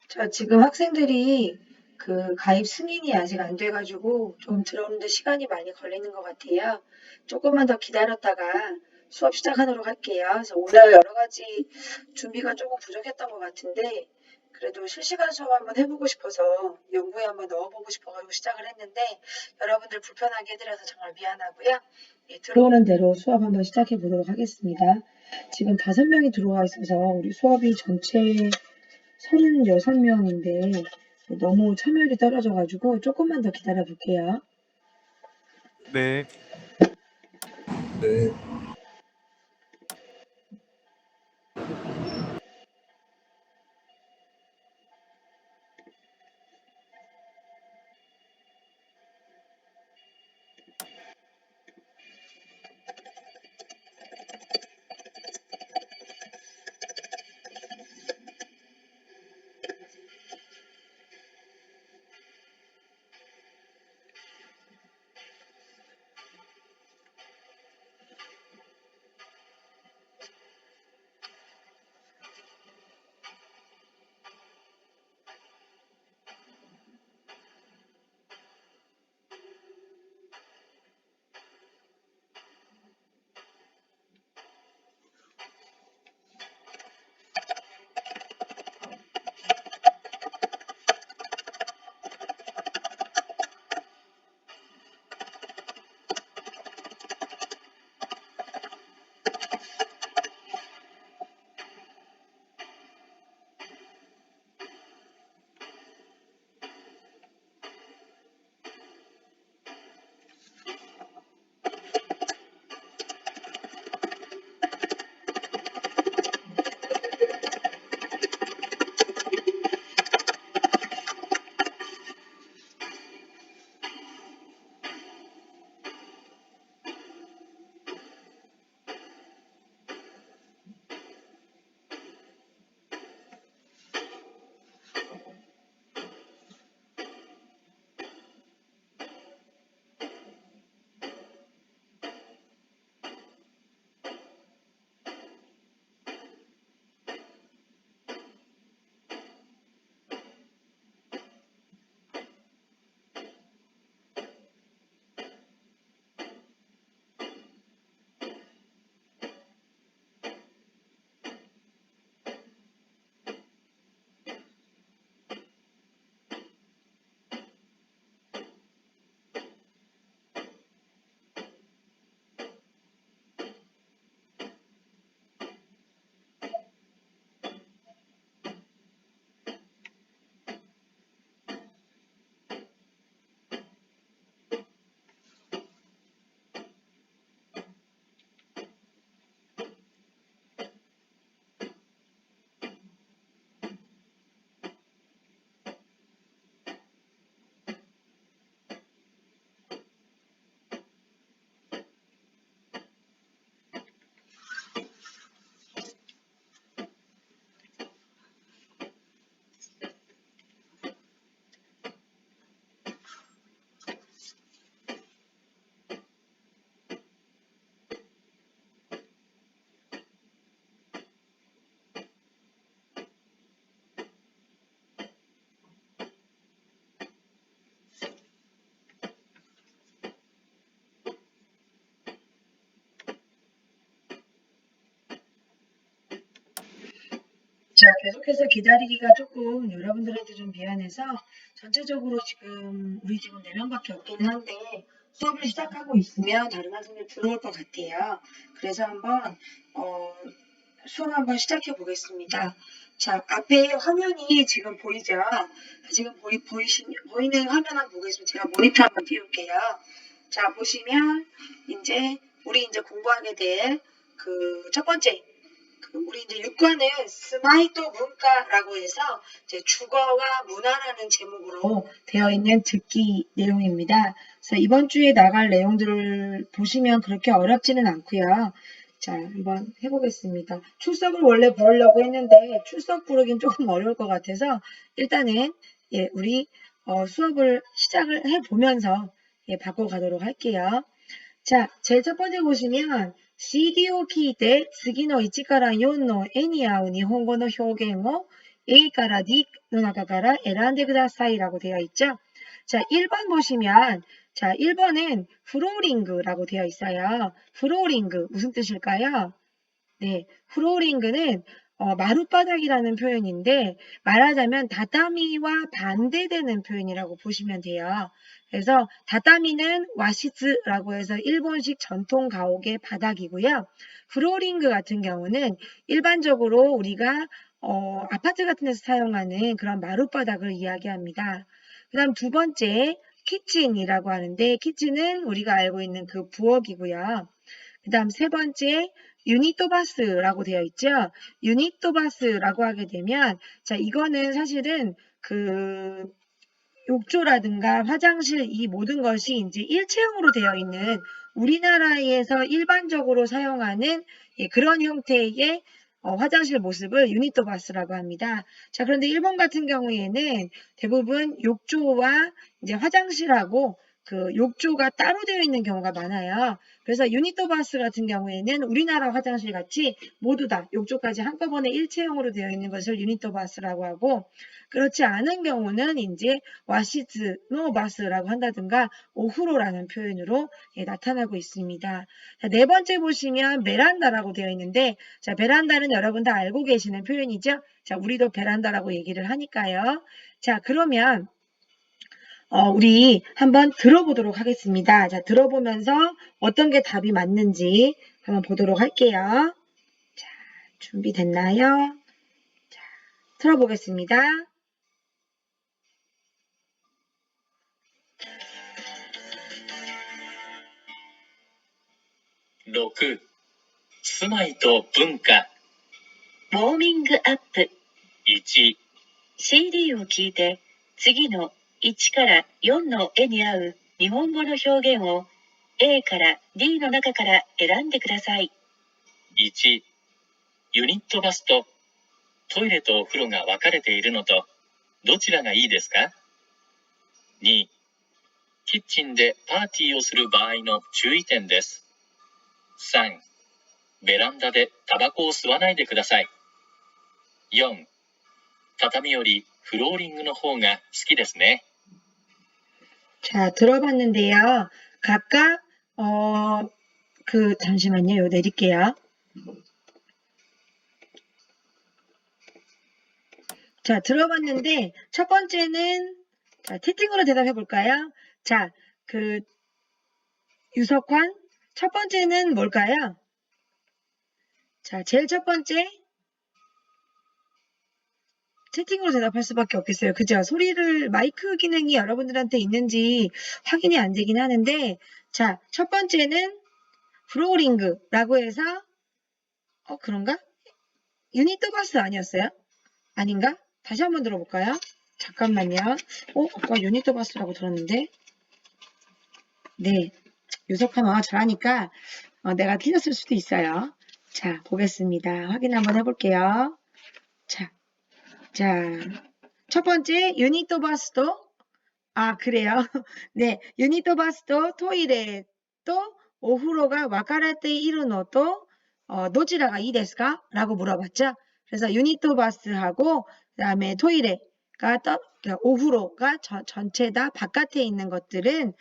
자, 지금 학생들이 그 가입 승인이 아직 안 돼가지고 좀 들어오는데 시간이 많이 걸리는 것 같아요. 조금만 더 기다렸다가 수업 시작하도록 할게요. 그래서 오늘 여러 가지 준비가 조금 부족했던 것 같은데 그래도 실시간 수업 한번 해보고 싶어서 연구에 한번 넣어보고 싶어가지고 시작을 했는데 여러분들 불편하게 해드려서 정말 미안하고요. 예, 들어오는 대로 수업 한번 시작해 보도록 하겠습니다. 지금 5명이 들어와 있어서 우리 수업이 전체 36명인데 너무 참여율이 떨어져가지고 조금만 더 기다려 볼게요. 네. 네. 자, 계속해서 기다리기가 조금 여러분들한테 좀 미안해서 전체적으로 지금 우리 지금 4명밖에 없긴 한데 수업을 시작하고 있으면 다른 학생들 들어올 것 같아요. 그래서 한번 수업 한번 시작해 보겠습니다. 자, 앞에 화면이 지금 보이죠? 지금 보이는 화면 한번 보겠습니다. 제가 모니터 한번 띄울게요. 자, 보시면 우리 이제 공부하게 될 그 첫 번째 우리 이제 6과는 스마이토 문과라고 해서 이제 주거와 문화라는 제목으로 되어 있는 듣기 내용입니다. 그래서 이번 주에 나갈 내용들을 보시면 그렇게 어렵지는 않고요. 자, 한번 해보겠습니다. 출석을 원래 부르려고 했는데 출석 부르긴 조금 어려울 것 같아서 일단은 우리 수업을 시작을 해보면서 바꿔가도록 할게요. 자, 제일 첫 번째 보시면 CD を聞いて次の1から4の絵に合う日本語の表現を Aから D の中から選んでください라고 되어 있죠. 자, 1번 보시면 자, 1번은 플로링그라고 되어 있어요. 플로링그 무슨 뜻일까요? 네, 플로링그는 마룻바닥이라는 표현인데 말하자면 다다미와 반대되는 표현이라고 보시면 돼요. 그래서 다다미는 와시즈라고 해서 일본식 전통 가옥의 바닥이고요. 플로링그 같은 경우는 일반적으로 우리가 아파트 같은 데서 사용하는 그런 마룻바닥을 이야기합니다. 그 다음 두 번째 키친이라고 하는데 키친은 우리가 알고 있는 그 부엌이고요. 그 다음 세 번째 유니토바스라고 되어 있죠. 유니토바스라고 하게 되면 자 이거는 사실은 그 욕조라든가 화장실 이 모든 것이 이제 일체형으로 되어 있는 우리나라에서 일반적으로 사용하는 그런 형태의 화장실 모습을 유니토바스라고 합니다. 자, 그런데 일본 같은 경우에는 대부분 욕조와 이제 화장실하고 그 욕조가 따로 되어 있는 경우가 많아요. 그래서 유니토바스 같은 경우에는 우리나라 화장실 같이 모두 다 욕조까지 한꺼번에 일체형으로 되어 있는 것을 유니토바스라고 하고 그렇지 않은 경우는 이제 와시즈 노바스라고 한다든가 오후로라는 표현으로 나타나고 있습니다. 자, 네 번째 보시면 베란다라고 되어 있는데 자, 베란다는 여러분 다 알고 계시는 표현이죠. 자, 우리도 베란다라고 얘기를 하니까요. 자, 그러면 우리 한번 들어보도록 하겠습니다. 자, 들어보면서 어떤 게 답이 맞는지 한번 보도록 할게요. 자, 준비됐나요? 자, 들어보겠습니다. 6. 住まいと文化。ウォーミングアップ。1、CD を聞いて、次の1から4の絵に合う日本語の表現を A から D の中から選んでください。1、ユニットバスとトイレとお風呂が分かれているのと、どちらがいいですか？ 2、キッチンでパーティーをする場合の注意点です。3、ベランダでタバコを吸わないでください。4、畳よりフローリングの方が好きですね。 자, 들어봤는데요. 각각 잠시만요. 이거 내릴게요. 자, 들어봤는데 첫 번째는 자, 채팅으로 대답해 볼까요? 자, 유석환 첫 번째는 뭘까요? 자, 제일 첫 번째 채팅으로 대답할 수밖에 없겠어요. 그죠? 마이크 기능이 여러분들한테 있는지 확인이 안 되긴 하는데 자, 첫 번째는 플로링그라고 해서 그런가? 유니토바스 아니었어요? 아닌가? 다시 한번 들어볼까요? 잠깐만요. 아까 유니토바스라고 들었는데 네, 유석환 잘하니까 내가 틀렸을 수도 있어요. 자, 보겠습니다. 확인 한번 해볼게요. 자, 첫 번째 유니토바스도 그래요. 네, 유니토바스도 토이레도 오후로가 와카라테 이루노도 도치라가 이 데스까? 라고 물어봤죠. 그래서 유니토바스하고 그 다음에 토이레가 오후로가 전체 다 바깥에 있는 것들은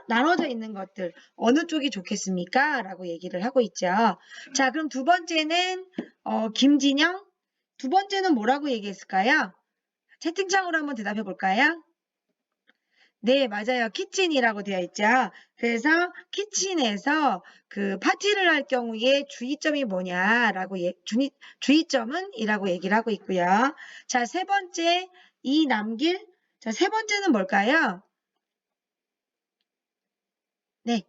나눠져 있는 것들 어느 쪽이 좋겠습니까? 라고 얘기를 하고 있죠. 자, 그럼 두 번째는 김진영 두 번째는 뭐라고 얘기했을까요? 채팅창으로 한번 대답해 볼까요? 네, 맞아요. 키친이라고 되어 있죠. 그래서 키친에서 파티를 할 경우에 주의점이 뭐냐라고 주의점은 이라고 얘기를 하고 있고요. 자, 세 번째 이남길. 자, 세 번째는 뭘까요? 네.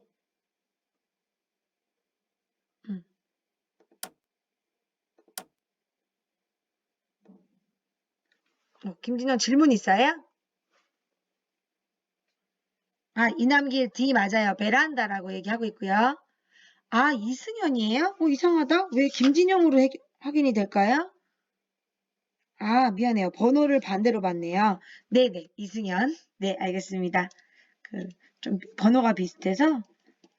김진영 질문 있어요? 이남길 D 맞아요. 베란다라고 얘기하고 있고요. 이승현이에요? 이상하다. 왜 김진영으로 확인이 될까요? 미안해요. 번호를 반대로 봤네요. 네네, 이승현. 네, 알겠습니다. 좀 번호가 비슷해서.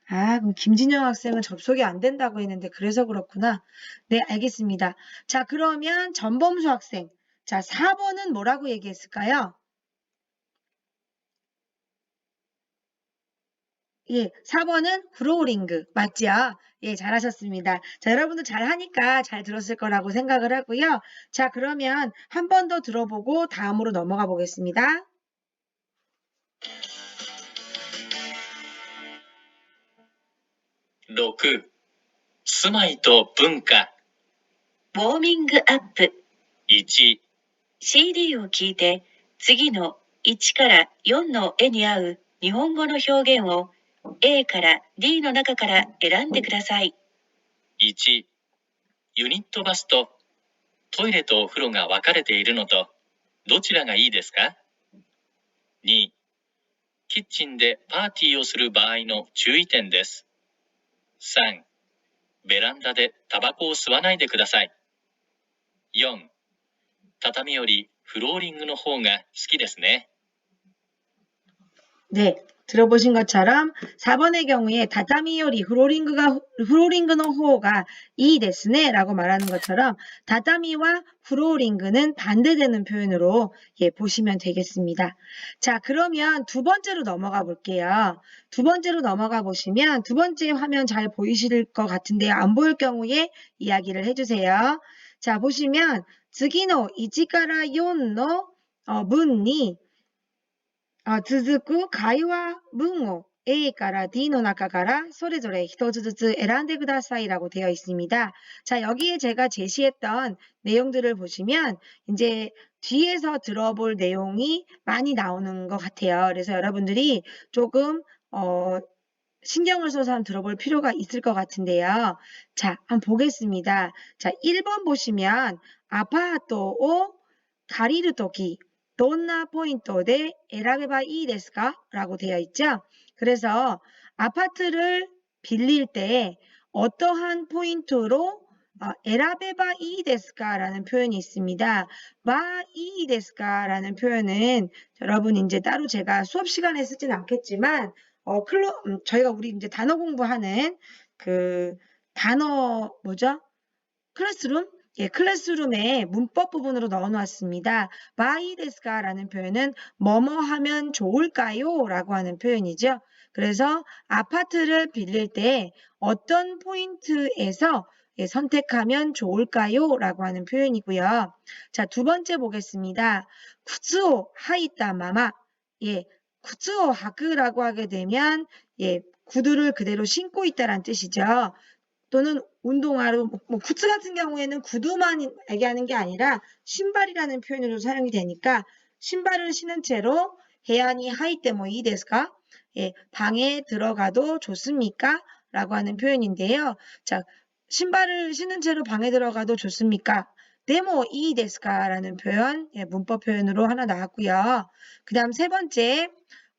그럼 김진영 학생은 접속이 안 된다고 했는데 그래서 그렇구나. 네, 알겠습니다. 자, 그러면 전범수 학생. 자, 4번은 뭐라고 얘기했을까요? 예, 4번은 프로링그 맞죠? 예, 잘하셨습니다. 자, 여러분도 잘하니까 잘 들었을 거라고 생각을 하고요. 자, 그러면 한 번 더 들어보고 다음으로 넘어가 보겠습니다. 6、住まいと文化。ウォーミングアップ。 1、 CD を聞いて、次の1から4の絵に合う日本語の表現を A から D の中から選んでください。1、ユニットバスとトイレとお風呂が分かれているのと、どちらがいいですか？ 2、キッチンでパーティーをする場合の注意点です。3、ベランダでタバコを吸わないでください。4、畳よりフローリングの方が好きですね。 네, 들어보신 것처럼 4번의 경우에 다다미 요리 프로링그는 호가 이 데스네 라고 말하는 것처럼 다다미와 프로링그는 반대되는 표현으로 예, 보시면 되겠습니다. 자, 그러면 두 번째로 넘어가 볼게요. 두 번째로 넘어가 보시면 두 번째 화면 잘 보이실 것 같은데요. 안 보일 경우에 이야기를 해주세요. 자, 보시면 次の1から4の文に続く会話文を A から D の中からそれぞれ一つずつ選んでください라고 되어 있습니다. 자, 여기에 제가 제시했던 내용들을 보시면 이제 뒤에서 들어볼 내용이 많이 나오는 것 같아요. 그래서 여러분들이 조금 신경을 써서 한번 들어볼 필요가 있을 것 같은데요. 자, 한번 보겠습니다. 자, 1번 보시면 아파트を借りるときどんなポイントで選べばいいですか? 라고 되어 있죠. 그래서 아파트를 빌릴 때 어떠한 포인트로 選べばいいですか? 라는 표현이 있습니다. ばいいですか? 라는 표현은 여러분 이제 따로 제가 수업 시간에 쓰진 않겠지만 저희가 우리 이제 단어 공부하는 그 단어 뭐죠? 클래스룸? 예, 클래스룸의 문법 부분으로 넣어놓았습니다. 바이 데스까 라는 표현은 뭐뭐 하면 좋을까요? 라고 하는 표현이죠. 그래서 아파트를 빌릴 때 어떤 포인트에서 예, 선택하면 좋을까요? 라고 하는 표현이고요. 자, 두 번째 보겠습니다. 구츠오 하이타 마마. 예, 구츠오 하크라고 하게 되면 예, 구두를 그대로 신고 있다라는 뜻이죠. 또는 운동화로 구츠 같은 경우에는 구두만 얘기하는 게 아니라 신발이라는 표현으로 사용이 되니까 신발을 신은 채로 해안이 하이테 뭐 이 데스까? 예, 방에 들어가도 좋습니까? 라고 하는 표현인데요. 자, 신발을 신은 채로 방에 들어가도 좋습니까? 데모 이 데스까? 라는 표현, 예, 문법 표현으로 하나 나왔고요. 그 다음 세 번째,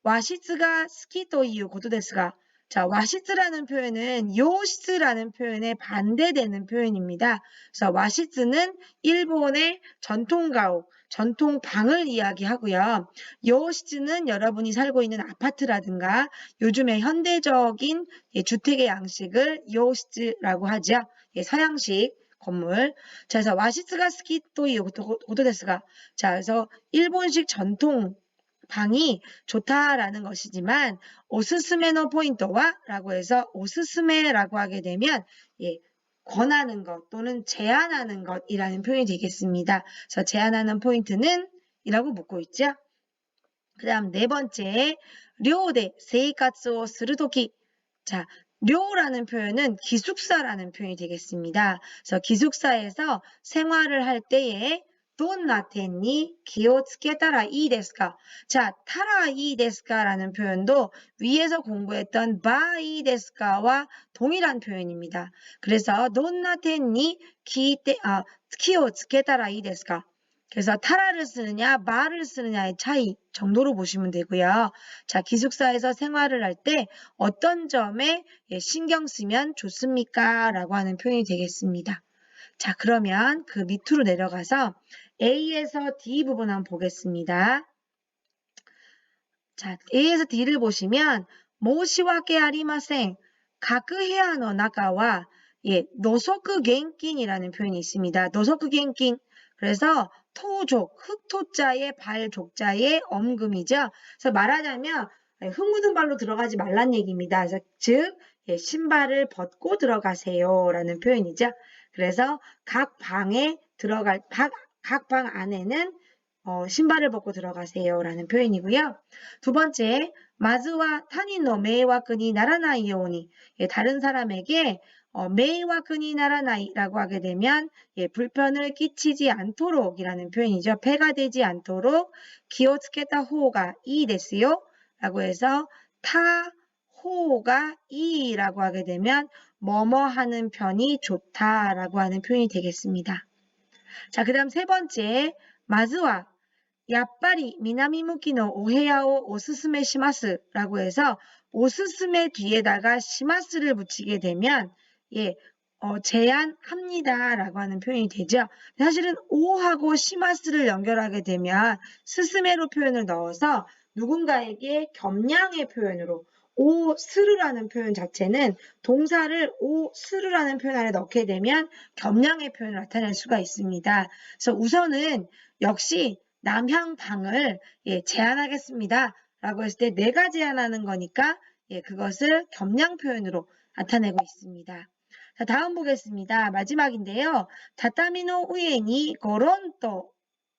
와시츠가 스키토 이유 고도 데스가? 자, 와시츠라는 표현은 요시츠라는 표현에 반대되는 표현입니다. 그래서 와시츠는 일본의 전통가옥, 전통방을 이야기하고요. 요시츠는 여러분이 살고 있는 아파트라든가 요즘의 현대적인 주택의 양식을 요시츠라고 하죠. 예, 서양식 건물. 자, 그래서 와시츠가 스키토이 고도데스가. 자, 그래서 일본식 전통 방이 좋다라는 것이지만 오스스메노 포인트와 라고 해서 오스스메라고 하게 되면 예, 권하는 것 또는 제안하는 것이라는 표현이 되겠습니다. 그래서 제안하는 포인트는 이라고 묻고 있죠. 그 다음 네 번째 료대 세이카츠오 스르도키. 자, 료라는 표현은 기숙사라는 표현이 되겠습니다. 그래서 기숙사에서 생활을 할 때에 どんな点に気をつけたらいいですか? 자, 타라 이 데스까 라는 표현도 위에서 공부했던 바 이 데스까와 동일한 표현입니다. 그래서 どんな点に気をつけたらいいですか? 그래서 타라를 쓰느냐, 바를 쓰느냐의 차이 정도로 보시면 되고요. 자, 기숙사에서 생활을 할 때 어떤 점에 신경 쓰면 좋습니까? 라고 하는 표현이 되겠습니다. 자, 그러면 그 밑으로 내려가서 A에서 D 부분 한번 보겠습니다. 자, A에서 D를 보시면 모시와케 아리마센 각部屋の中は 예, 노소크 겐킨이라는 표현이 있습니다. 노소크 겐킨. 그래서 토족, 흑토자의 발족자의 엄금이죠. 그래서 말하자면 흙 묻은 발로 들어가지 말란 얘기입니다. 그래서 즉 신발을 벗고 들어가세요라는 표현이죠. 그래서 각 방에 각 방 안에는 신발을 벗고 들어가세요라는 표현이고요. 두 번째, 마즈와 타니노 메이와크니 나라나이 요우니 다른 사람에게 메이와크니 나라나이라고 하게 되면 불편을 끼치지 않도록이라는 표현이죠. 폐가 되지 않도록 기오츠케타 호가 이 데스요 라고 해서 타 호가 이라고 하게 되면 뭐뭐 하는 편이 좋다라고 하는 표현이 되겠습니다. 자, 그 다음 세 번째, 마즈와やっぱり南向きのお部屋をおすすめします라고 해서 오스스메 뒤에다가 시마스를 붙이게 되면 제안합니다 라고 하는 표현이 되죠. 사실은 오하고 시마스를 연결하게 되면 스스메로 표현을 넣어서 누군가에게 겸양의 표현으로 오스르라는 표현 자체는 동사를 오스르라는 표현 안에 넣게 되면 겸양의 표현을 나타낼 수가 있습니다. 그래서 우선은 역시 남향방을 제안하겠습니다. 라고 했을 때 내가 제안하는 거니까 그것을 겸양 표현으로 나타내고 있습니다. 자, 다음 보겠습니다. 마지막인데요. 다타미노 우에니 고론토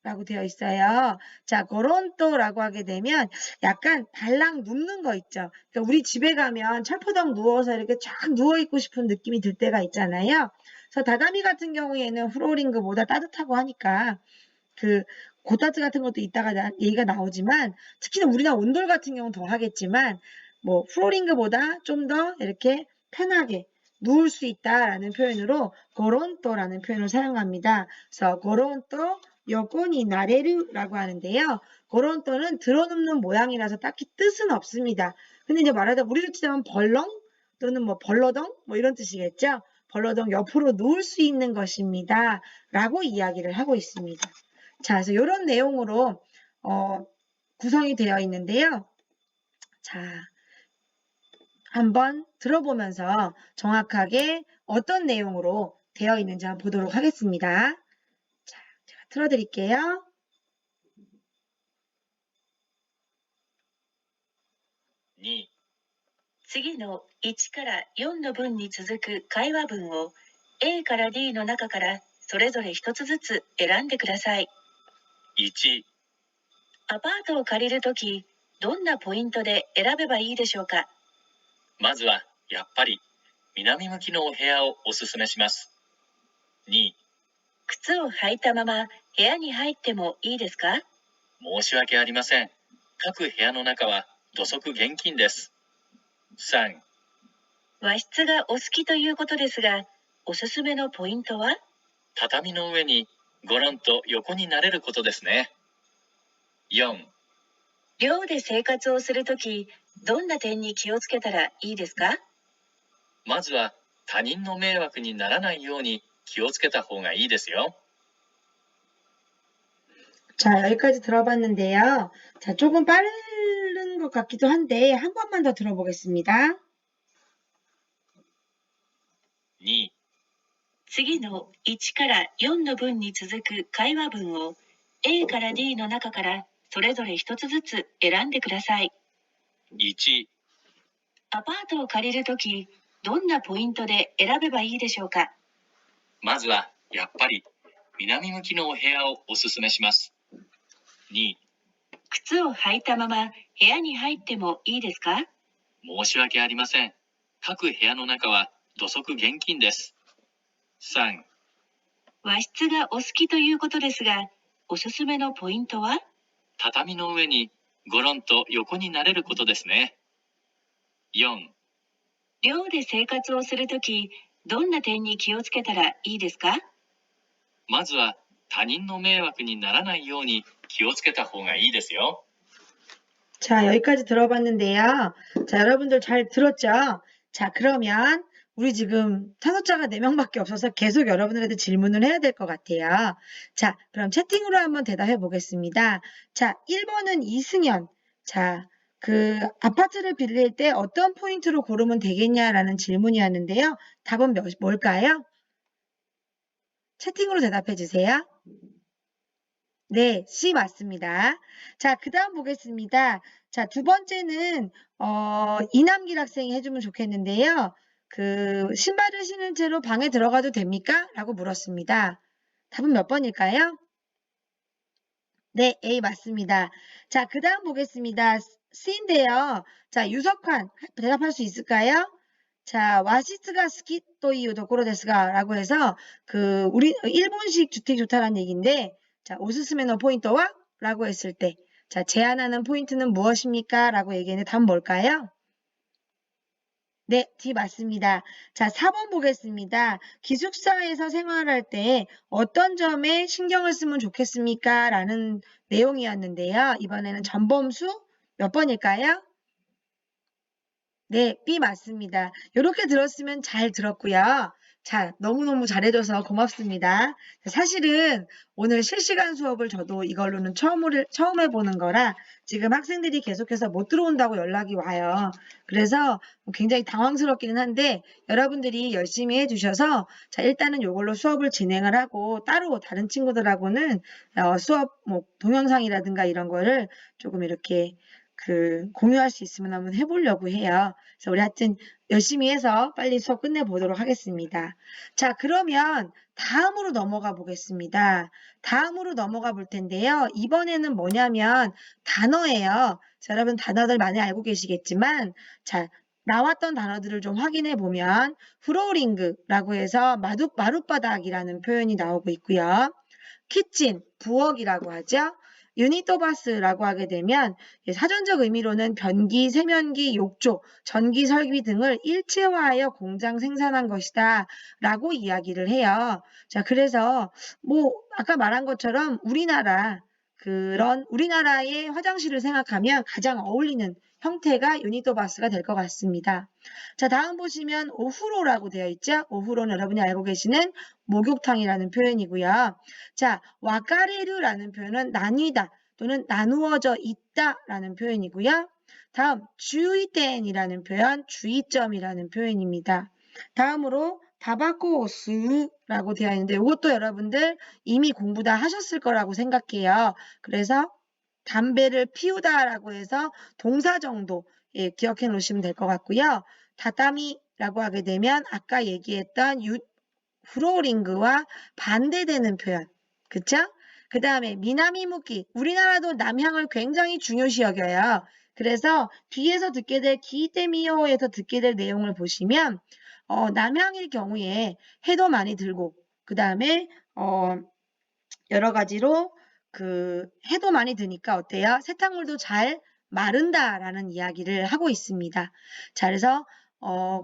라고 되어 있어요. 자, 고론토라고 하게 되면 약간 발랑 눕는 거 있죠. 그러니까 우리 집에 가면 철포덕 누워서 이렇게 쫙 누워있고 싶은 느낌이 들 때가 있잖아요. 그래서 다다미 같은 경우에는 플로링크보다 따뜻하고 하니까 고타츠 같은 것도 이따가 얘기가 나오지만 특히나 우리나라 온돌 같은 경우는 더 하겠지만 뭐 플로링크보다 좀 더 이렇게 편하게 누울 수 있다라는 표현으로 고론토라는 표현을 사용합니다. 그래서 고론토 요코니 나레루라고 하는데요. 고론토는 들어눕는 모양이라서 딱히 뜻은 없습니다. 근데 이제 말하다 우리로 치자면 벌렁 또는 뭐 벌러덩 뭐 이런 뜻이겠죠. 벌러덩 옆으로 누울 수 있는 것입니다. 라고 이야기를 하고 있습니다. 자, 그래서 이런 내용으로 구성이 되어 있는데요. 자, 한번 들어보면서 정확하게 어떤 내용으로 되어 있는지 한번 보도록 하겠습니다. 자, 제가 틀어드릴게요. 2、次の1から4の文に続く会話文を A から D の中からそれぞれ一つずつ選んでください。1、アパートを借りるとき、どんなポイントで選べばいいでしょうか。まずはやっぱり南向きのお部屋をおすすめします。2、靴を履いたまま部屋に入ってもいいですか。申し訳ありません。各部屋の中は土足厳禁です。3、和室がお好きということですが、おすすめのポイントは。畳の上にゴロンと横になれることですね。4、寮で生活をするとき、どんな点に気をつけたらいいですか。まずは他人の迷惑にならないように気をつけた方がいいですよ。 자, 여기까지 들어봤는데요. 자, 조금 빠른 것 같기도 한데 한 번만 더 들어보겠습니다. 2、次の1から4の文に続く会話文を A から D の中からそれぞれ一つずつ選んでください。1、アパートを借りるとき、どんなポイントで選べばいいでしょうか。まずはやっぱり南向きのお部屋をおすすめします。2、靴を履いたまま部屋に入ってもいいですか。申し訳ありません。各部屋の中は土足厳禁です。3、和室がお好きということですが、おすすめのポイントは。畳の上にゴロンと横になれることですね。4、寮で生活をするとき、どんな点に気をつけたらいいですか。まずは他人の迷惑にならないように気をつけた方がいいですよ。 자, 여기까지 들어봤는데요. 자, 여러분들 잘 들었죠? 자, 그러면 우리 지금 탄소자가 4명밖에 없어서 계속 여러분들한테 질문을 해야 될 것 같아요. 자, 그럼 채팅으로 한번 대답해 보겠습니다. 자, 1번은 이승현. 자, 아파트를 빌릴 때 어떤 포인트로 고르면 되겠냐라는 질문이었는데요. 답은 뭘까요? 채팅으로 대답해 주세요. 네, C 맞습니다. 자, 그 다음 보겠습니다. 자, 두 번째는, 이남길 학생이 해주면 좋겠는데요. 신발을 신은 채로 방에 들어가도 됩니까? 라고 물었습니다. 답은 몇 번일까요? 네, A 맞습니다. 자, 그 다음 보겠습니다. C인데요. 자, 유석환, 대답할 수 있을까요? 자, 와시스가 스키토이유 도코로 데스가 라고 해서, 우리, 일본식 주택이 좋다라는 얘기인데, 자, 오스스메노 포인트와? 라고 했을 때, 자, 제안하는 포인트는 무엇입니까? 라고 얘기했는데, 답은 뭘까요? 네, D 맞습니다. 자, 4번 보겠습니다. 기숙사에서 생활할 때 어떤 점에 신경을 쓰면 좋겠습니까? 라는 내용이었는데요. 이번에는 전범수 몇 번일까요? 네, B 맞습니다. 이렇게 들었으면 잘 들었고요. 자, 너무너무 잘해줘서 고맙습니다. 사실은 오늘 실시간 수업을 저도 이걸로는 처음 해보는 거라 지금 학생들이 계속해서 못 들어온다고 연락이 와요. 그래서 굉장히 당황스럽기는 한데 여러분들이 열심히 해주셔서 자, 일단은 이걸로 수업을 진행을 하고 따로 다른 친구들하고는 수업 동영상이라든가 이런 거를 조금 이렇게 공유할 수 있으면 한번 해보려고 해요. 그래서 우리 하여튼 열심히 해서 빨리 수업 끝내보도록 하겠습니다. 자, 그러면 다음으로 넘어가 보겠습니다. 다음으로 넘어가 볼 텐데요. 이번에는 뭐냐면 단어예요. 자, 여러분 단어들 많이 알고 계시겠지만, 자, 나왔던 단어들을 좀 확인해 보면, 프로링그라고 해서 마룻바닥이라는 표현이 나오고 있고요. 키친, 부엌이라고 하죠. 유니토바스라고 하게 되면 사전적 의미로는 변기, 세면기, 욕조, 전기 설비 등을 일체화하여 공장 생산한 것이다 라고 이야기를 해요. 자, 그래서 아까 말한 것처럼 우리나라의 화장실을 생각하면 가장 어울리는 형태가 유니토바스가 될 것 같습니다. 자, 다음 보시면 오후로라고 되어 있죠. 오후로는 여러분이 알고 계시는 목욕탕이라는 표현이고요. 자, 와카레르라는 표현은 나뉘다 또는 나누어져 있다라는 표현이고요. 다음 주의된이라는 표현, 주의점이라는 표현입니다. 다음으로 타바코스라고 되어 있는데 이것도 여러분들 이미 공부 다 하셨을 거라고 생각해요. 그래서 담배를 피우다라고 해서 동사 정도 기억해 놓으시면 될 것 같고요. 다다미라고 하게 되면 아까 얘기했던 프로링그와 반대되는 표현. 그쵸? 그 다음에 미나미무키. 우리나라도 남향을 굉장히 중요시 여겨요. 그래서 뒤에서 듣게 될 기테미요에서 듣게 될 내용을 보시면 남향일 경우에 해도 많이 들고 그 다음에 여러 가지로 해도 많이 드니까 어때요? 세탁물도 잘 마른다라는 이야기를 하고 있습니다. 자, 그래서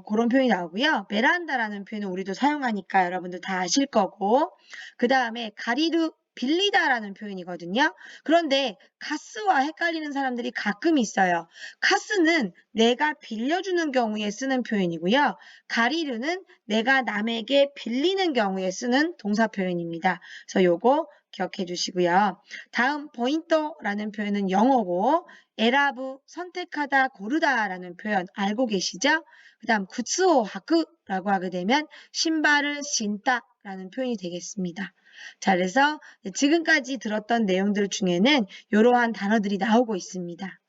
그런 표현이 나오고요. 베란다라는 표현은 우리도 사용하니까 여러분들 다 아실 거고 그 다음에 가리르 빌리다라는 표현이거든요. 그런데 카스와 헷갈리는 사람들이 가끔 있어요. 카스는 내가 빌려주는 경우에 쓰는 표현이고요. 가리르는 내가 남에게 빌리는 경우에 쓰는 동사 표현입니다. 그래서 요거 기억해 주시고요. 다음 포인터라는 표현은 영어고 에라브 선택하다 고르다라는 표현 알고 계시죠? 그 다음 구츠오 하크라고 하게 되면 신발을 신다라는 표현이 되겠습니다. 자, 그래서 지금까지 들었던 내용들 중에는 이러한 단어들이 나오고 있습니다.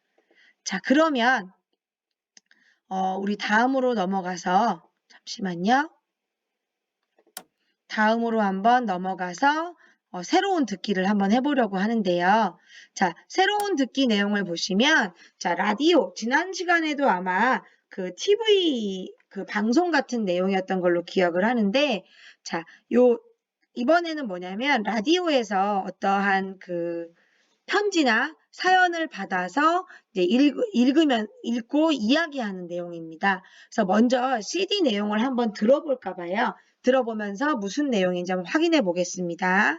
자, 그러면 우리 다음으로 넘어가서 잠시만요. 다음으로 한번 넘어가서 새로운 듣기를 한번 해보려고 하는데요. 자, 새로운 듣기 내용을 보시면, 자, 라디오, 지난 시간에도 아마 TV, 방송 같은 내용이었던 걸로 기억을 하는데, 자, 이번에는 뭐냐면, 라디오에서 어떠한 편지나 사연을 받아서 이제 읽고 이야기하는 내용입니다. 그래서 먼저 CD 내용을 한번 들어볼까 봐요. 들어보면서 무슨 내용인지 한번 확인해 보겠습니다.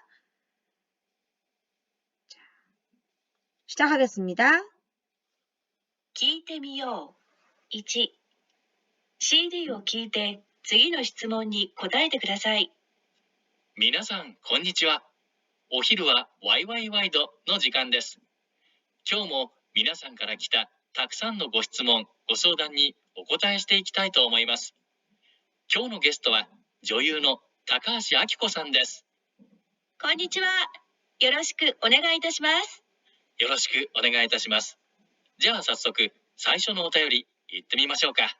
시작하겠습니다. 聞いてみよう。1、CD を聞いて次の質問に答えてください。皆さん、こんにちは。お昼はワイワイワイドの時間です。今日も皆さんから来たたくさんのご質問、ご相談にお答えしていきたいと思います。今日のゲストは女優の高橋明子さんです。こんにちは。よろしくお願いいたします。よろしくお願いいたします。じゃあ早速、最初のお便り、行ってみましょうか。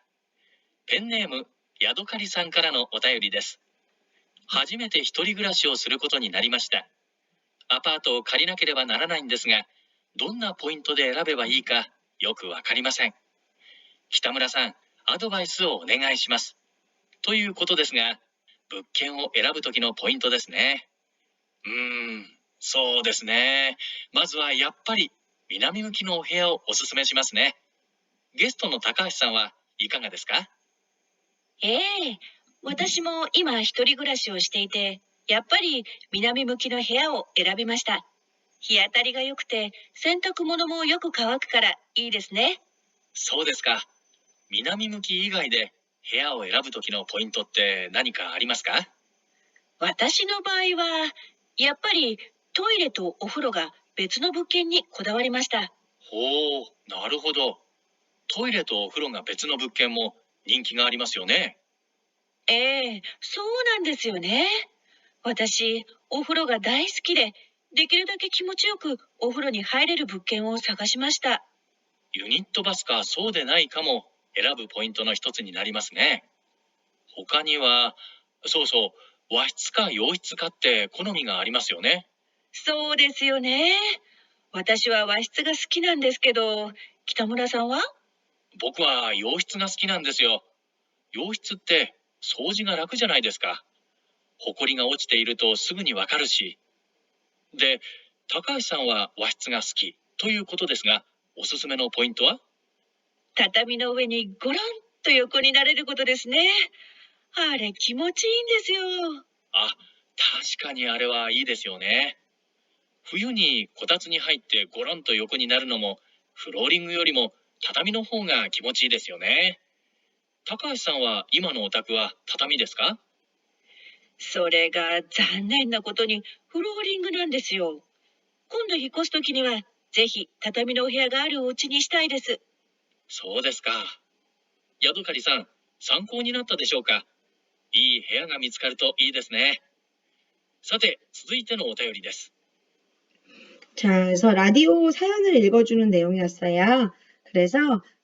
ペンネーム、ヤドカリさんからのお便りです。初めて一人暮らしをすることになりました。アパートを借りなければならないんですが、どんなポイントで選べばいいかよくわかりません。北村さん、アドバイスをお願いします。ということですが、物件を選ぶときのポイントですね。そうですね。まずはやっぱり南向きのお部屋をおすすめしますね。ゲストの高橋さんはいかがですか？私も今一人暮らしをしていて、やっぱり南向きの部屋を選びました。日当たりが良くて、洗濯物もよく乾くからいいですね。そうですか。南向き以外で部屋を選ぶときのポイントって何かありますか？私の場合は、やっぱりトイレとお風呂が別の物件にこだわりました。ほう、なるほど。トイレとお風呂が別の物件も人気がありますよね。そうなんですよね。私、お風呂が大好きで、できるだけ気持ちよくお風呂に入れる物件を探しました。ユニットバスかそうでないかも選ぶポイントの一つになりますね。他には、そうそう、和室か洋室かって好みがありますよね。そうですよね。私は和室が好きなんですけど、北村さんは？僕は洋室が好きなんですよ。洋室って掃除が楽じゃないですか。ほこりが落ちているとすぐにわかるし。で、高橋さんは和室が好きということですが、おすすめのポイントは？畳の上にゴロンと横になれることですね。あれ気持ちいいんですよ。あ、確かにあれはいいですよね。冬にこたつに入ってゴロンと横になるのも、フローリングよりも畳の方が気持ちいいですよね。高橋さんは今のお宅は畳ですか？それが残念なことにフローリングなんですよ。今度引っ越すときには、ぜひ畳のお部屋があるお家にしたいです。そうですか。ヤドカリさん、参考になったでしょうか？いい部屋が見つかるといいですね。さて、続いてのお便りです。 자, 그래서 라디오 사연을 읽어주는 내용이었어요. 그래서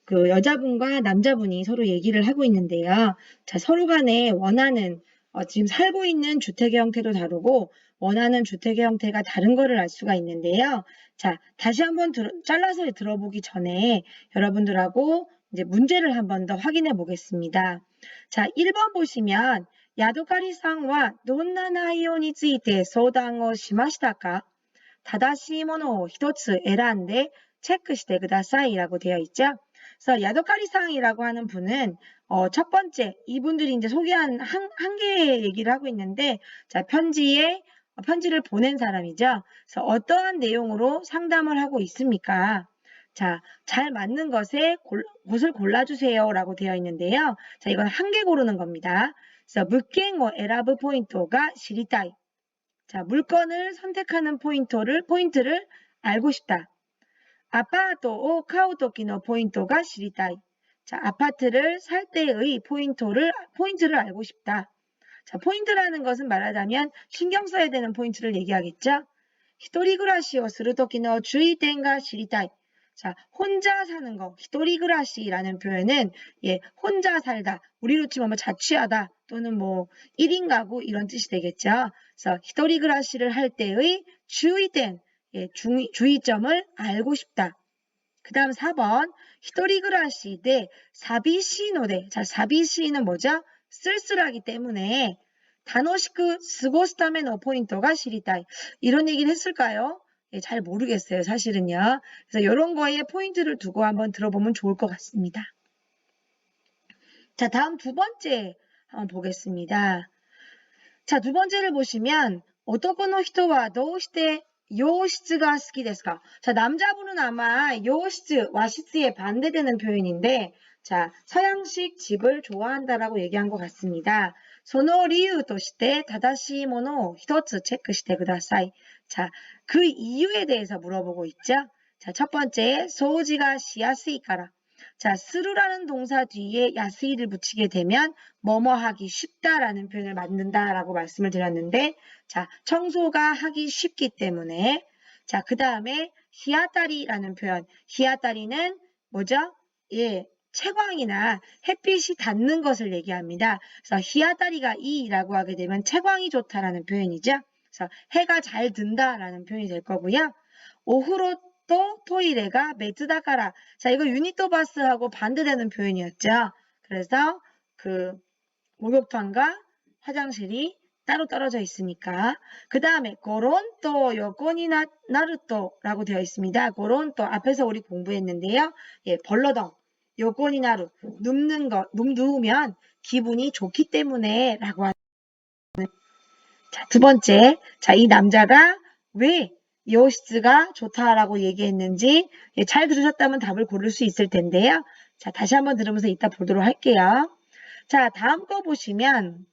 그 여자분과 남자분이 서로 얘기를 하고 있는데요. 자, 서로 간에 원하는, 지금 살고 있는 주택의 형태도 다르고, 원하는 주택의 형태가 다른 거를 알 수가 있는데요. 자, 다시 한번 잘라서 들어보기 전에 여러분들하고 이제 문제를 한번 더 확인해 보겠습니다. 자, 1번 보시면, 야도카리상과 논나内容について相談をしましたか?正しいものを一つ選んで체크してください라고 되어 있죠. 그래서 야도카리상이라고 하는 분은 첫 번째 이분들이 이제 소개한 한 개의 얘기를 하고 있는데 자 편지를 보낸 사람이죠. 그래서 어떠한 내용으로 상담을 하고 있습니까? 자, 잘 맞는 곳을 골라주세요라고 되어 있는데요. 자, 이건 한 개 고르는 겁니다. 그래서 물件を選ぶ 포인트가 知りたい. 자, 물건을 선택하는 포인트를 알고 싶다. 아파트を 買う時の 포인트가 知りたい. 자, 아파트를 살 때의 포인트를 알고 싶다. 자, 포인트라는 것은 말하자면 신경 써야 되는 포인트를 얘기하겠죠. 一人暮らしをする時の注意点が知りたい. 자, 혼자 사는 거, 一人暮らし라는 표현은 혼자 살다, 우리로 치면 뭐 자취하다 또는 뭐 1인 가구 이런 뜻이 되겠죠. 그래서 一人暮らし를 할 때의 주의点, 주의점을 알고 싶다. 그 다음 4번, 一人暮らしで寂しいので, 자, 寂し이는 뭐죠? 쓸쓸하기 때문에 楽しく過ごすための 포인트가 知りたい. 이런 얘기를 했을까요? 잘 모르겠어요, 사실은요. 그래서 이런 거에 포인트를 두고 한번 들어보면 좋을 것 같습니다. 자, 다음 두 번째 한번 보겠습니다. 자, 두 번째를 보시면 男の人はどうして洋室が好きですか? 자, 남자분은 아마洋室, 와시스에 반대되는 표현인데 자, 서양식 집을 좋아한다라고 얘기한 것 같습니다. その理由として正しいものを一つチェックしてください. 자, 그 이유에 대해서 물어보고 있죠. 자, 첫 번째, 소지가 しやすいから. 자, 스루라는 동사 뒤에 야스이를 붙이게 되면 뭐뭐 하기 쉽다라는 표현을 만든다라고 말씀을 드렸는데, 자, 청소가 하기 쉽기 때문에, 자, 그 다음에 히아다리라는 표현. 히아다리는 뭐죠? 예, 채광이나 햇빛이 닿는 것을 얘기합니다. 그래서 히아다리가 이라고 하게 되면 채광이 좋다라는 표현이죠. 그래서 해가 잘 든다라는 표현이 될 거고요. 오후로 또 토이레가 메츠다카라. 자, 이거 유니토바스하고 반대되는 표현이었죠. 그래서 그 목욕탕과 화장실이 따로 떨어져 있으니까. 그 다음에 고론또 요코니 나루토라고 되어 있습니다. 고론또 앞에서 우리 공부했는데요. 예, 벌러덩. 요코니 나루. 눕는 것, 누우면 기분이 좋기 때문에 라고 하는. 자, 두 번째. 자, 이 남자가 왜 요시츠가 좋다라고 얘기했는지 예, 잘 들으셨다면 답을 고를 수 있을 텐데요. 자, 다시 한번 들으면서 이따 보도록 할게요. 자, 다음 거 보시면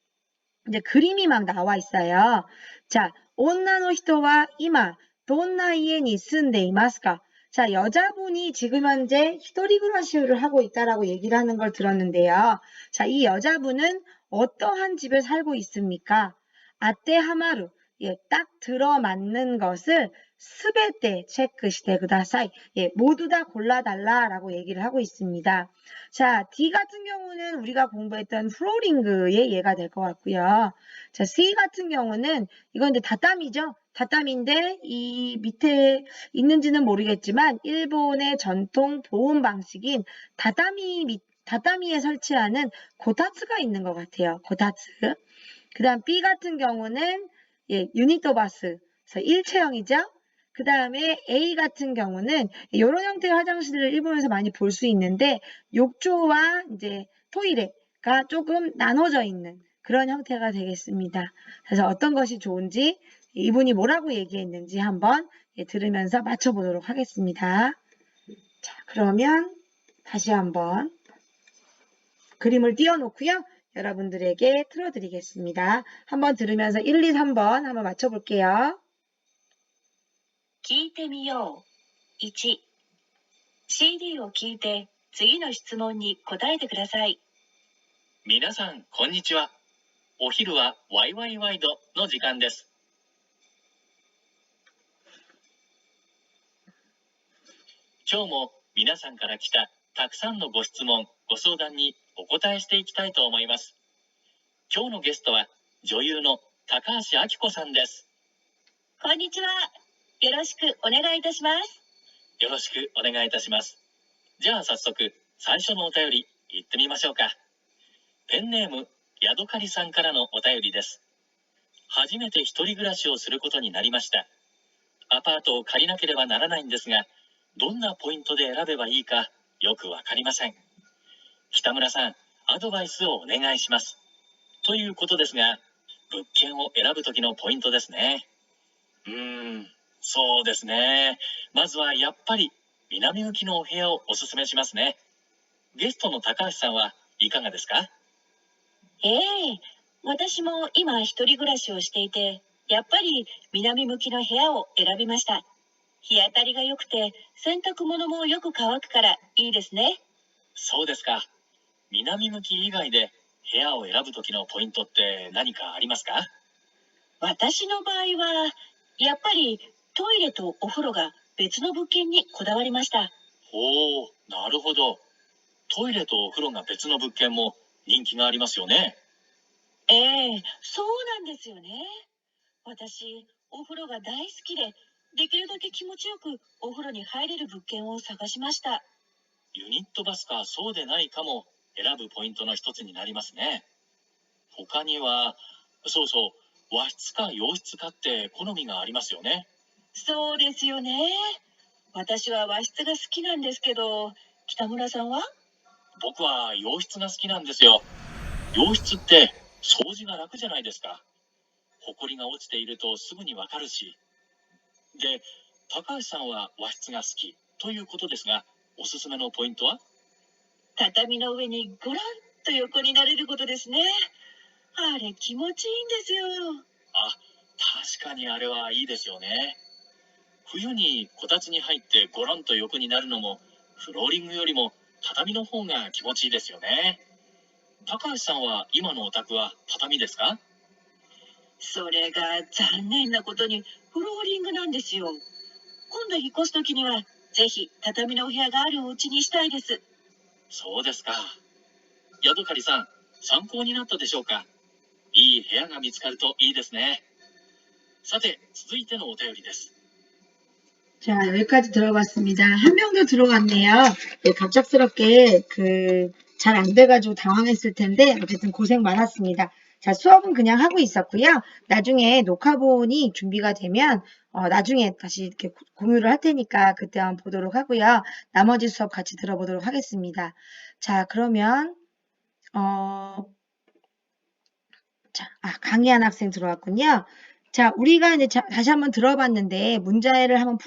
이제 그림이 막 나와 있어요. 자, 온나노 히토와 이마 돈나 이에니 쓴데 이마스까? 자, 여자분이 지금 현재 히토리구라시를 하고 있다라고 얘기를 하는 걸 들었는데요. 자, 이 여자분은 어떠한 집에 살고 있습니까? 아떼 하마루. 예, 딱 들어맞는 것을 스베테 체크 시대 그다사이. 예, 모두 다 골라달라라고 얘기를 하고 있습니다. 자, D 같은 경우는 우리가 공부했던 플로링그의 예가 될 것 같고요. 자, C 같은 경우는 이건 이제 다땀이죠. 다땀인데 이 밑에 있는지는 모르겠지만 일본의 전통 보온 방식인 다다미에 설치하는 고타츠가 있는 것 같아요. 고타츠. 그 다음 B 같은 경우는 예, 유니토바스. 그래서 일체형이죠. 그 다음에 A 같은 경우는 이런 형태의 화장실을 일본에서 많이 볼 수 있는데 욕조와 이제 토이레가 조금 나눠져 있는 그런 형태가 되겠습니다. 그래서 어떤 것이 좋은지 이분이 뭐라고 얘기했는지 한번 들으면서 맞춰보도록 하겠습니다. 자, 그러면 다시 한번 그림을 띄워놓고요. 여러분들에게 틀어드리겠습니다. 한번 들으면서 1, 2, 3번 한번 맞춰볼게요. 聞いてみよう。1、CD を聞いて次の質問に答えてください。皆さん、こんにちは。お昼はワイワイワイドの時間です。今日も皆さんから来たたくさんのご質問、ご相談にお答えしていきたいと思います。今日のゲストは女優の高橋明子さんです。こんにちは。よろしくお願いいたします。よろしくお願いいたします。じゃあ早速、最初のお便り行ってみましょうか。ペンネーム、ヤドカリさんからのお便りです。初めて一人暮らしをすることになりました。アパートを借りなければならないんですが、どんなポイントで選べばいいかよくわかりません。北村さん、アドバイスをお願いします。ということですが、物件を選ぶときのポイントですね。そうですね。まずはやっぱり南向きのお部屋をおすすめしますね。ゲストの高橋さんはいかがですか？私も今一人暮らしをしていて、やっぱり南向きの部屋を選びました。日当たりが良くて、洗濯物もよく乾くからいいですね。そうですか。南向き以外で部屋を選ぶときのポイントって何かありますか？私の場合は、やっぱりトイレとお風呂が別の物件にこだわりました。おー、なるほど。トイレとお風呂が別の物件も人気がありますよね。そうなんですよね。私、お風呂が大好きで、できるだけ気持ちよくお風呂に入れる物件を探しました。ユニットバスかそうでないかも選ぶポイントの一つになりますね。他には、そうそう、和室か洋室かって好みがありますよね。そうですよね。私は和室が好きなんですけど、北村さんは？僕は洋室が好きなんですよ。洋室って掃除が楽じゃないですか。ほこりが落ちているとすぐにわかるし。で、高橋さんは和室が好きということですが、おすすめのポイントは？畳の上にゴロンと横になれることですね。あれ気持ちいいんですよ。あ、確かにあれはいいですよね。冬にこたつに入ってゴロンと横になるのもフローリングよりも畳の方が気持ちいいですよね。高橋さんは今のお宅は畳ですか？それが残念なことにフローリングなんですよ。今度引っ越す時にはぜひ畳のお部屋があるお家にしたいです。そうですか。ヤドカリさん、参考になったでしょうか？いい部屋が見つかるといいですね。さて、続いてのお便りです。 자, 여기까지 들어봤습니다. 한 명도 들어갔네요. 네, 갑작스럽게 잘 안 돼가지고 당황했을 텐데 어쨌든 고생 많았습니다. 자, 수업은 그냥 하고 있었고요. 나중에 녹화본이 준비가 되면 나중에 다시 이렇게 공유를 할 테니까 그때 한번 보도록 하고요. 나머지 수업 같이 들어보도록 하겠습니다. 자, 그러면 강희한 학생 들어왔군요. 자, 우리가 이제 다시 한번 들어봤는데 문제를 한번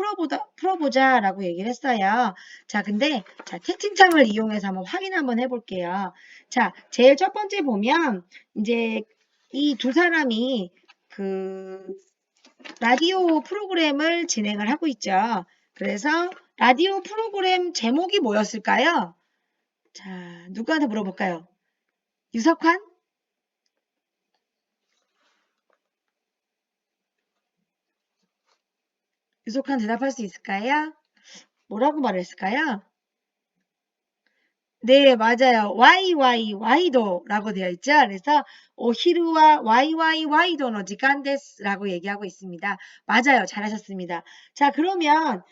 풀어보자라고 얘기를 했어요. 자, 근데 채팅창을 이용해서 한번 확인 한번 해볼게요. 자, 제일 첫 번째 보면 이제 이 두 사람이 라디오 프로그램을 진행을 하고 있죠. 그래서 라디오 프로그램 제목이 뭐였을까요? 자, 누구한테 물어볼까요? 유석환? 유석환 대답할 수 있을까요? 뭐라고 말했을까요? 네, 맞아요. 와이도라고 되어 있죠. 그래서 오히루와 와이도노 지간데스라고 얘기하고 있습니다. 맞아요. 잘하셨습니다. 자, 그러면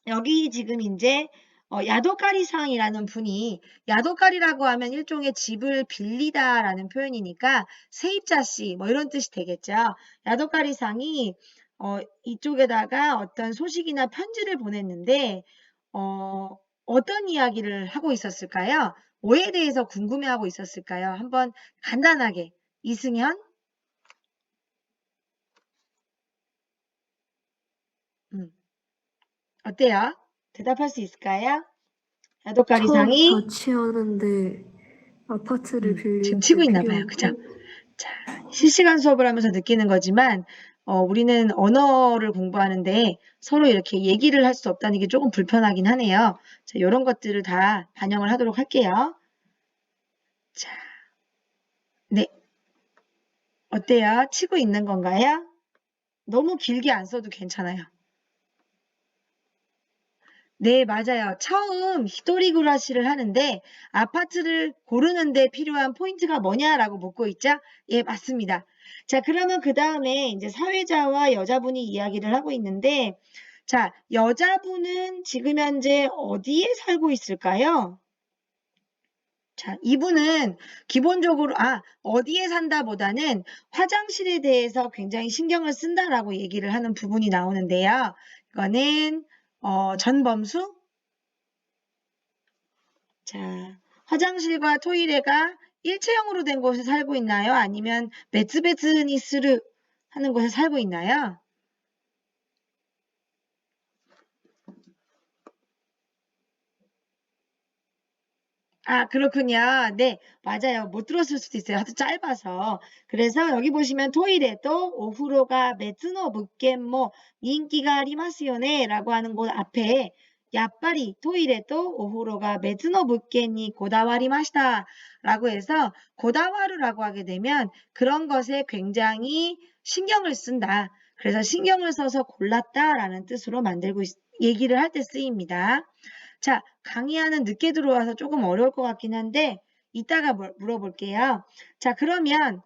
여기 지금 이제 야도카리상이라는 분이 야도카리라고 하면 일종의 집을 빌리다라는 표현이니까 세입자씨 뭐 이런 뜻이 되겠죠. 야도카리상이 이쪽에다가 어떤 소식이나 편지를 보냈는데 어떤 이야기를 하고 있었을까요? 뭐에 대해서 궁금해하고 있었을까요? 한번 간단하게 이승현? 어때요? 대답할 수 있을까요? 처음 야도카리상이 자취하는데 아파트를 지금 빌릴 치고 때 있나 봐요. 필요한 그죠? 자, 실시간 수업을 하면서 느끼는 거지만 우리는 언어를 공부하는데 서로 이렇게 얘기를 할 수 없다는 게 조금 불편하긴 하네요. 자, 이런 것들을 다 반영을 하도록 할게요. 자, 네. 어때요? 치고 있는 건가요? 너무 길게 안 써도 괜찮아요. 네, 맞아요. 처음 히토리구라시를 하는데 아파트를 고르는데 필요한 포인트가 뭐냐라고 묻고 있죠? 예, 맞습니다. 자, 그러면 그 다음에 이제 사회자와 여자분이 이야기를 하고 있는데 자, 여자분은 지금 현재 어디에 살고 있을까요? 자, 이분은 기본적으로 어디에 산다 보다는 화장실에 대해서 굉장히 신경을 쓴다라고 얘기를 하는 부분이 나오는데요. 이거는 전범수? 자, 화장실과 토이레가 일체형으로 된 곳에 살고 있나요? 아니면 베츠베츠니스르 하는 곳에 살고 있나요? 그렇군요. 네, 맞아요. 못 들었을 수도 있어요. 하도 짧아서. 그래서 여기 보시면 토이레도 오후로가 메츠노 묵겐모 인기가 아리마스요네 라고 하는 곳 앞에 야빠리 토이레도 오후로가 메츠노 묵겐이 고다와리마시다 라고 해서 고다와르라고 하게 되면 그런 것에 굉장히 신경을 쓴다. 그래서 신경을 써서 골랐다라는 뜻으로 얘기를 할 때 쓰입니다. 자, 강의하는 늦게 들어와서 조금 어려울 것 같긴 한데 이따가 물어볼게요. 자, 그러면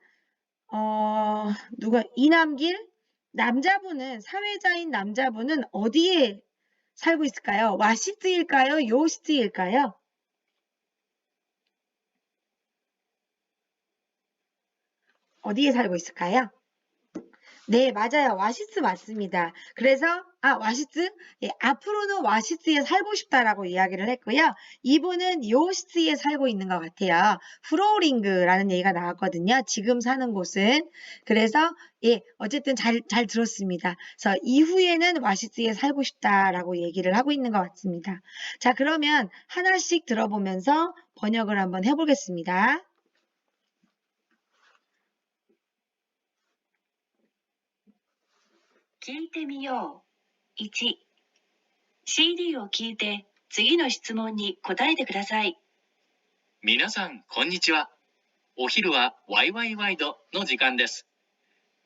이남길 남자분은 사회자인 남자분은 어디에 살고 있을까요? 와시트일까요? 요시트일까요? 어디에 살고 있을까요? 네, 맞아요. 와시스 맞습니다. 그래서 와시스? 예, 앞으로는 와시스에 살고 싶다라고 이야기를 했고요. 이분은 요시스에 살고 있는 것 같아요. 프로링그라는 얘기가 나왔거든요. 지금 사는 곳은. 그래서 예, 어쨌든 잘 들었습니다. 그래서 이후에는 와시스에 살고 싶다라고 얘기를 하고 있는 것 같습니다. 자, 그러면 하나씩 들어보면서 번역을 한번 해보겠습니다. 聞いてみよう。1、CD を聞いて次の質問に答えてください。皆さん、こんにちは。お昼はワイワイワイドの時間です。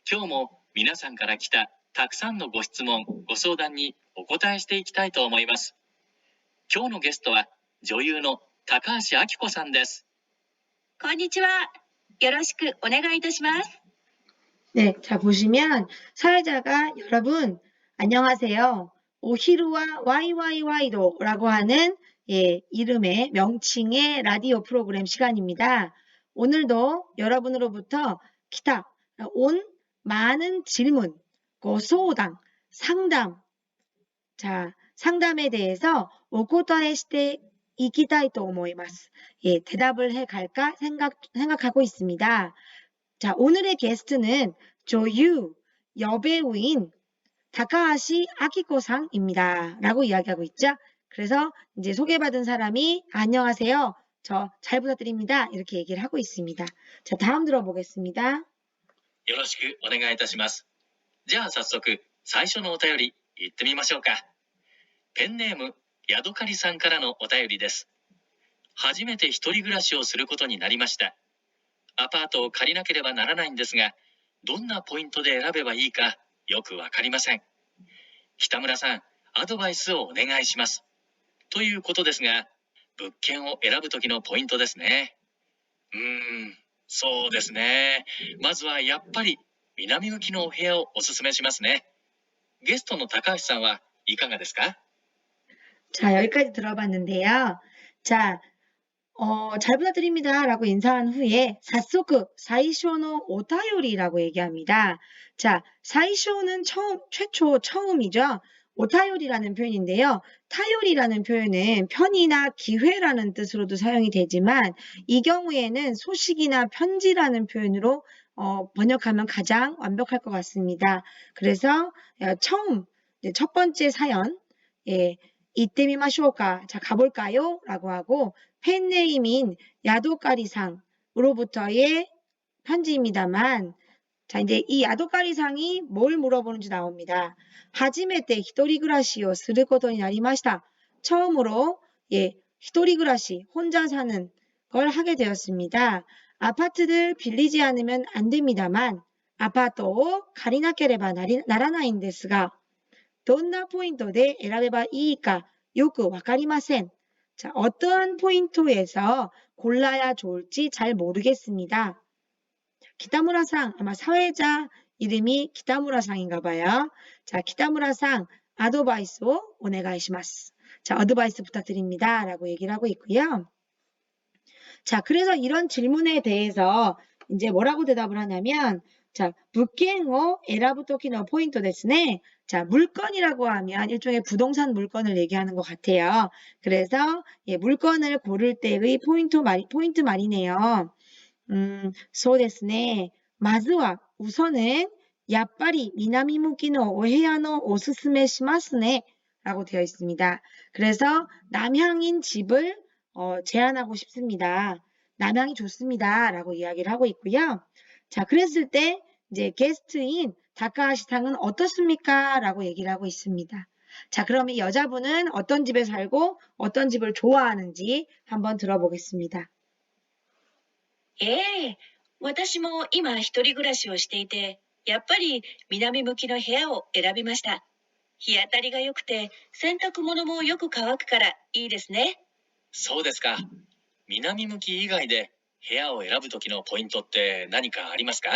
今日も皆さんから来たたくさんのご質問、ご相談にお答えしていきたいと思います。今日のゲストは女優の高橋明子さんです。こんにちは。よろしくお願いいたします。 네, 자 보시면 사회자가 여러분 안녕하세요. 오히루와 와이와이와이도라고 하는 이름의 명칭의 라디오 프로그램 시간입니다. 오늘도 여러분으로부터 기타 온 많은 질문, 고소당, 상담, 자 상담에 대해서 오코타에 시대 이기타이토 오모이마스. 대답을 해 갈까 생각하고 있습니다. 자, 오늘의 게스트는 조유, 여배우인 다카하시 아키코상입니다. 라고 이야기하고 있죠. 그래서 이제 소개받은 사람이 안녕하세요. 저 잘 부탁드립니다. 이렇게 얘기를 하고 있습니다. 자, 다음 들어보겠습니다. よろしくお願いいたします。じゃあ早速、最初のお便り行ってみましょうか。ペンネーム、ヤドカリさんからのお便りです。初めて一人暮らしをすることになりました。アパートを借りなければならないんですが、どんなポイントで選べばいいかよくわかりません。北村さん、アドバイスをお願いします。ということですが、物件を選ぶときのポイントですね。そうですね。まずはやっぱり南向きのお部屋をおすすめしますね。ゲストの高橋さんはいかがですか？ 자, 여기까지 들어봤는데요. 자, 잘 부탁드립니다. 라고 인사한 후에 사소크 사이쇼노 오타요리라고 얘기합니다. 자, 사이쇼는 최초 처음이죠. 오타요리라는 표현인데요. 타요리라는 표현은 편이나 기회라는 뜻으로도 사용이 되지만 이 경우에는 소식이나 편지라는 표현으로 번역하면 가장 완벽할 것 같습니다. 그래서 처음 첫 번째 사연 이때미마쇼까 자 가볼까요? 라고 하고 팬네임인 야도까리상으로부터의 편지입니다만 자 이제 이 야도까리상이 뭘 물어보는지 나옵니다. 하지메테 히토리그라시오 스르코토니 나리마시타. 처음으로 히토리그라시 혼자 사는 걸 하게 되었습니다. 아파트를 빌리지 않으면 안 됩니다만 아파트를 가리나케레바 나라나인데스가 どんなポイントで選べばいいかよくわかりません. 자, 어떠한 포인트에서 골라야 좋을지 잘 모르겠습니다. 기타무라상, 아마 사회자 이름이 기타무라상인가 봐요. 자, 기타무라상, 아드바이스 오네가이시마스. 자, 어드바이스 부탁드립니다. 라고 얘기를 하고 있고요. 자, 그래서 이런 질문에 대해서 이제 뭐라고 대답을 하냐면 자, 물건을選ぶ 時の 포인트 ですね. 자, 물건이라고 하면 일종의 부동산 물건을 얘기하는 것 같아요. 그래서 물건을 고를 때의 포인트 말이네요. そうですね. まずは 우선은 やっぱり南向きのお部屋のおすすめしますね. 라고 되어 있습니다. 그래서 남향인 집을 제안하고 싶습니다. 남향이 좋습니다. 라고 이야기를 하고 있고요. 자, 그랬을 때 이제 게스트인 다카하시상은 어떻습니까? 라고 얘기를 하고 있습니다. 자, 그럼 이 여자분은 어떤 집에 살고 어떤 집을 좋아하는지 한번 들어보겠습니다. 私も今一人暮らしをしていて、やっぱり南向きの部屋を選びました。日当たりが良くて、洗濯物もよく乾くからいいですね。そうですか。南向き以外で部屋を選ぶときのポイントって何かありますか？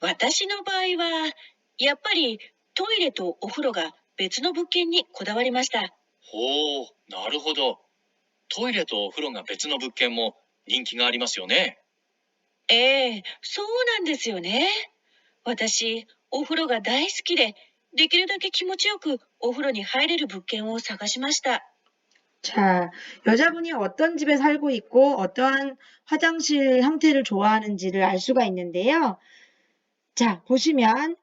私の場合は、やっぱりトイレとお風呂が別の物件にこだわりました。ほう、なるほど。トイレとお風呂が別の物件も人気がありますよね。そうなんですよね。私、お風呂が大好きで、できるだけ気持ちよくお風呂に入れる物件を探しました。 자, 여자분이 어떤 집에 살고 있고 어떠한 화장실 형태를 좋아하는지를 알 수가 있는데요. 자, 보시면,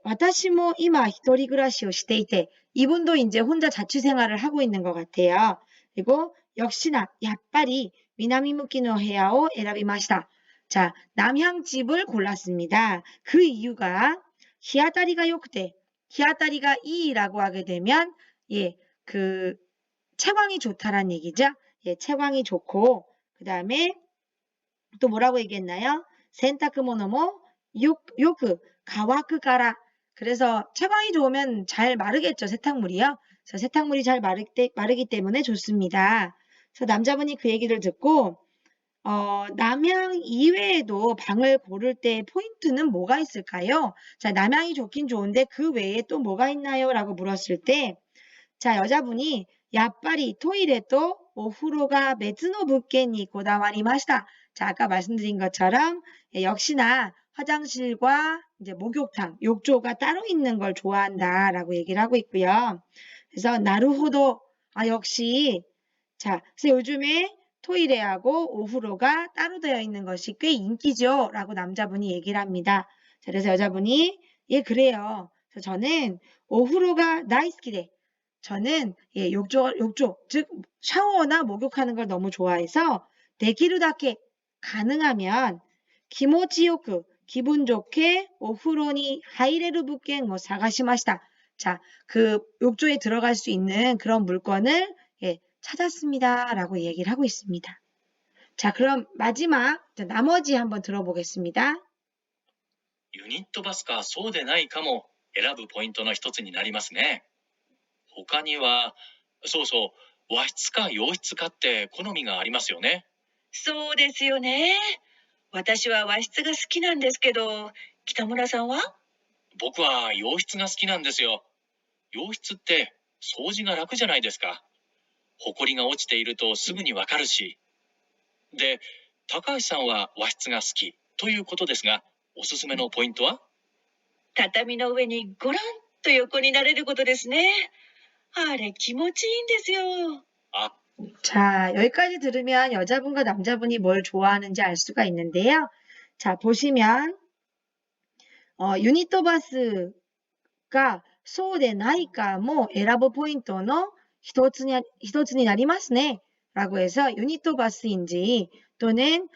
와타시모 이마 히토리暮らしを していて, 이분도 이제 혼자 자취생활을 하고 있는 것 같아요. 그리고 역시나, 야빠리 미나미무키노 헤야오 에라비마시다. 자, 남향집을 골랐습니다. 그 이유가 히아타리가 요크테, 히아타리가 이라고 하게 되면, 채광이 좋다란 얘기죠. 예, 채광이 좋고 그 다음에 또 뭐라고 얘기했나요? 센타크모노모 요크 가와크가라. 그래서 채광이 좋으면 잘 마르겠죠. 세탁물이요. 그래서 세탁물이 잘 마르기 때문에 좋습니다. 그래서 남자분이 그 얘기를 듣고 남향 이외에도 방을 고를 때 포인트는 뭐가 있을까요? 자, 남향이 좋긴 좋은데 그 외에 또 뭐가 있나요? 라고 물었을 때, 자, 여자분이 야빠리 토이레또 오후로가 베츠노物件に 고다와리마시다. 자, 아까 말씀드린 것처럼 역시나 화장실과 이제 목욕탕, 욕조가 따로 있는 걸 좋아한다라고 얘기를 하고 있고요. 그래서 나루호도 역시 자, 그래서 요즘에 토이레하고 오후로가 따로 되어 있는 것이 꽤 인기죠. 라고 남자분이 얘기를 합니다. 자, 그래서 여자분이 예, 그래요. 그래서 저는 오후로가 나이스키데 저는 예, 욕조, 즉 샤워나 목욕하는 걸 너무 좋아해서 데키르다케 가능하면 기모치요크 기분 좋게 오후로니 하이레루 부켄 뭐 사가시마시다. 자, 그 욕조에 들어갈 수 있는 그런 물건을 예, 찾았습니다. 라고 얘기를 하고 있습니다. 자, 그럼 마지막 나머지 한번 들어보겠습니다. ユニットバスかそうでないかも選ぶポイントの一つになりますね。他には、そうそう、和室か洋室かって好みがありますよね。そうですよね。私は和室が好きなんですけど、北村さんは？僕は洋室が好きなんですよ。洋室って掃除が楽じゃないですか。ほこりが落ちているとすぐにわかるし。で、高橋さんは和室が好きということですが、おすすめのポイントは？畳の上にゴロンと横になれることですね。あれ気持ちいいんですよ。 자, 여기까지 들으면 여자분과 남자분이 뭘 좋아하는지 알 수가 있는데요. 자, 보시면 유니토바스가 소데 나이까 뭐 에라보 포인트의 一つになりますね. 라고 해서 유니토바스인지 또는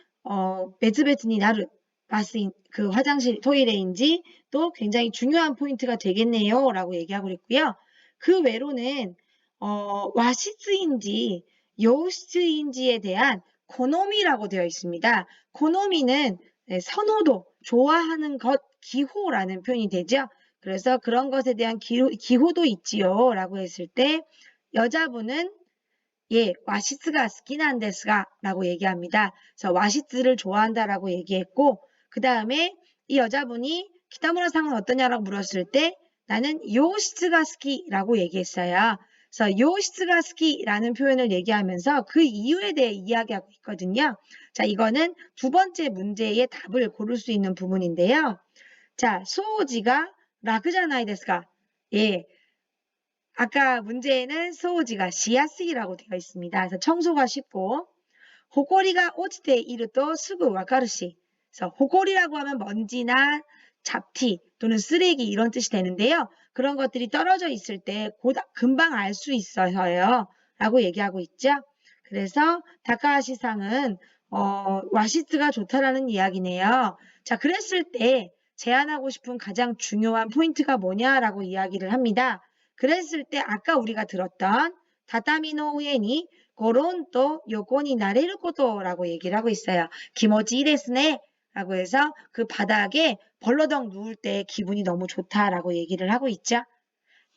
베츠베츠니 나르 바스인 그 화장실 토이레인지 또 굉장히 중요한 포인트가 되겠네요. 라고 얘기하고 있고요. 그 외로는 와시츠인지 요시츠인지에 대한 고노미라고 되어 있습니다. 고노미는 선호도, 좋아하는 것, 기호라는 표현이 되죠. 그래서 그런 것에 대한 기호도 있지요. 라고 했을 때 여자분은 예, 와시츠가 스키난데스가 라고 얘기합니다. 그래서 와시츠를 좋아한다라고 얘기했고 그 다음에 이 여자분이 키타무라 상은 어떠냐라고 물었을 때 나는 요시츠가 스키라고 얘기했어요. 그래서 요시츠가 스키라는 표현을 얘기하면서 그 이유에 대해 이야기하고 있거든요. 자, 이거는 두 번째 문제의 답을 고를 수 있는 부분인데요. 자, 소오지가 라크잖아이 데스가. 예. 아까 문제에는 소오지가 시야스이라고 되어 있습니다. 그래서 청소가 쉽고 호코리가 오치테 이르또 스구 와카르시. 그래서 호코리라고 하면 먼지나 잡티 또는 쓰레기 이런 뜻이 되는데요. 그런 것들이 떨어져 있을 때 금방 알 수 있어서요. 라고 얘기하고 있죠. 그래서 다카하시 상은 와시츠가 좋다라는 이야기네요. 자, 그랬을 때 제안하고 싶은 가장 중요한 포인트가 뭐냐라고 이야기를 합니다. 그랬을 때 아까 우리가 들었던 다타미노 우에니 고론또 요코니 나레르 코토라고 얘기를 하고 있어요. 기모지 이데스네 라고 해서 그 바닥에 벌러덩 누울 때 기분이 너무 좋다라고 얘기를 하고 있죠.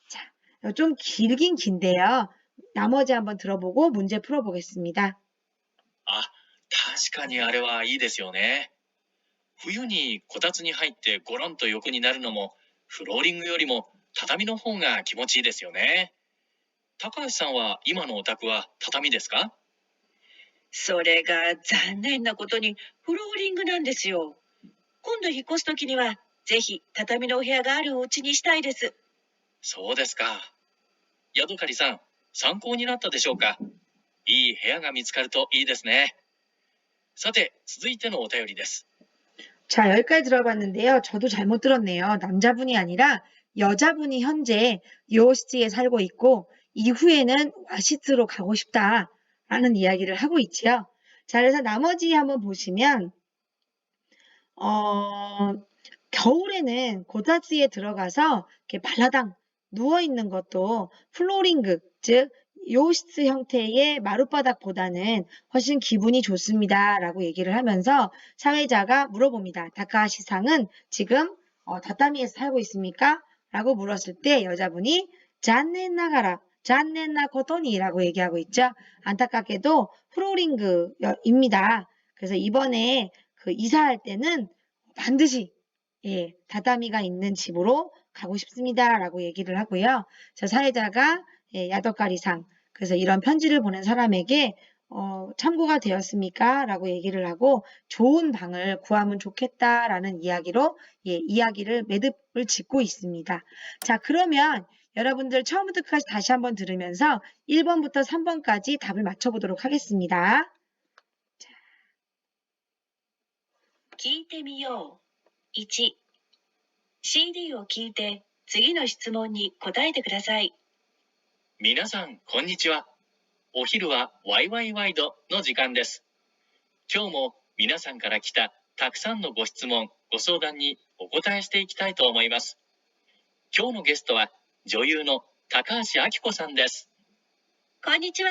자, 좀 길긴 긴데요. 나머지 한번 들어보고 문제 풀어보겠습니다. 確かにあれはいいですよね。冬にこたつに入ってゴロンと横になるのもフローリングよりも畳の方が気持ちいいですよね。高橋さんは今のお宅は畳ですか？それが残念なことにフローリングなんですよ。今度引っ越すときにはぜひ畳のお部屋があるお家にしたいです。そうですか。ヤドカリさん、参考になったでしょうか？いい部屋が見つかるといいですね。さて、続いてのお便りです。 자, 여기까지 들어봤는데요. 저도 잘못 들었네요. 남자분이 아니라 여자분이 현재 요시츠에 살고 있고 이후에는 와시츠로 가고 싶다라는 이야기를 하고 있지요. 자, 그래서 나머지 한번 보시면 겨울에는 고타츠에 들어가서 이렇게 발라당 누워 있는 것도 플로링그, 즉 요시츠 형태의 마룻바닥보다는 훨씬 기분이 좋습니다. 라고 얘기를 하면서 사회자가 물어봅니다. 다카하시상은 지금 다타미에서 살고 있습니까? 라고 물었을 때 여자분이 잔넨나가라, 잔넨나코토니 라고 얘기하고 있죠. 안타깝게도 플로링그입니다. 그래서 이번에 그 이사할 때는 반드시 다다미가 있는 집으로 가고 싶습니다. 라고 얘기를 하고요. 자, 사회자가 야도카리상, 그래서 이런 편지를 보낸 사람에게 참고가 되었습니까? 라고 얘기를 하고 좋은 방을 구하면 좋겠다라는 이야기로 이야기를 매듭을 짓고 있습니다. 자, 그러면 여러분들 처음부터 끝까지 다시 한번 들으면서 1번부터 3번까지 답을 맞춰보도록 하겠습니다. 聞いてみよう。1、CD を聞いて次の質問に答えてください。皆さん、こんにちは。お昼はワイワイワイドの時間です。今日も皆さんから来たたくさんのご質問、ご相談にお答えしていきたいと思います。今日のゲストは女優の高橋明子さんです。こんにちは。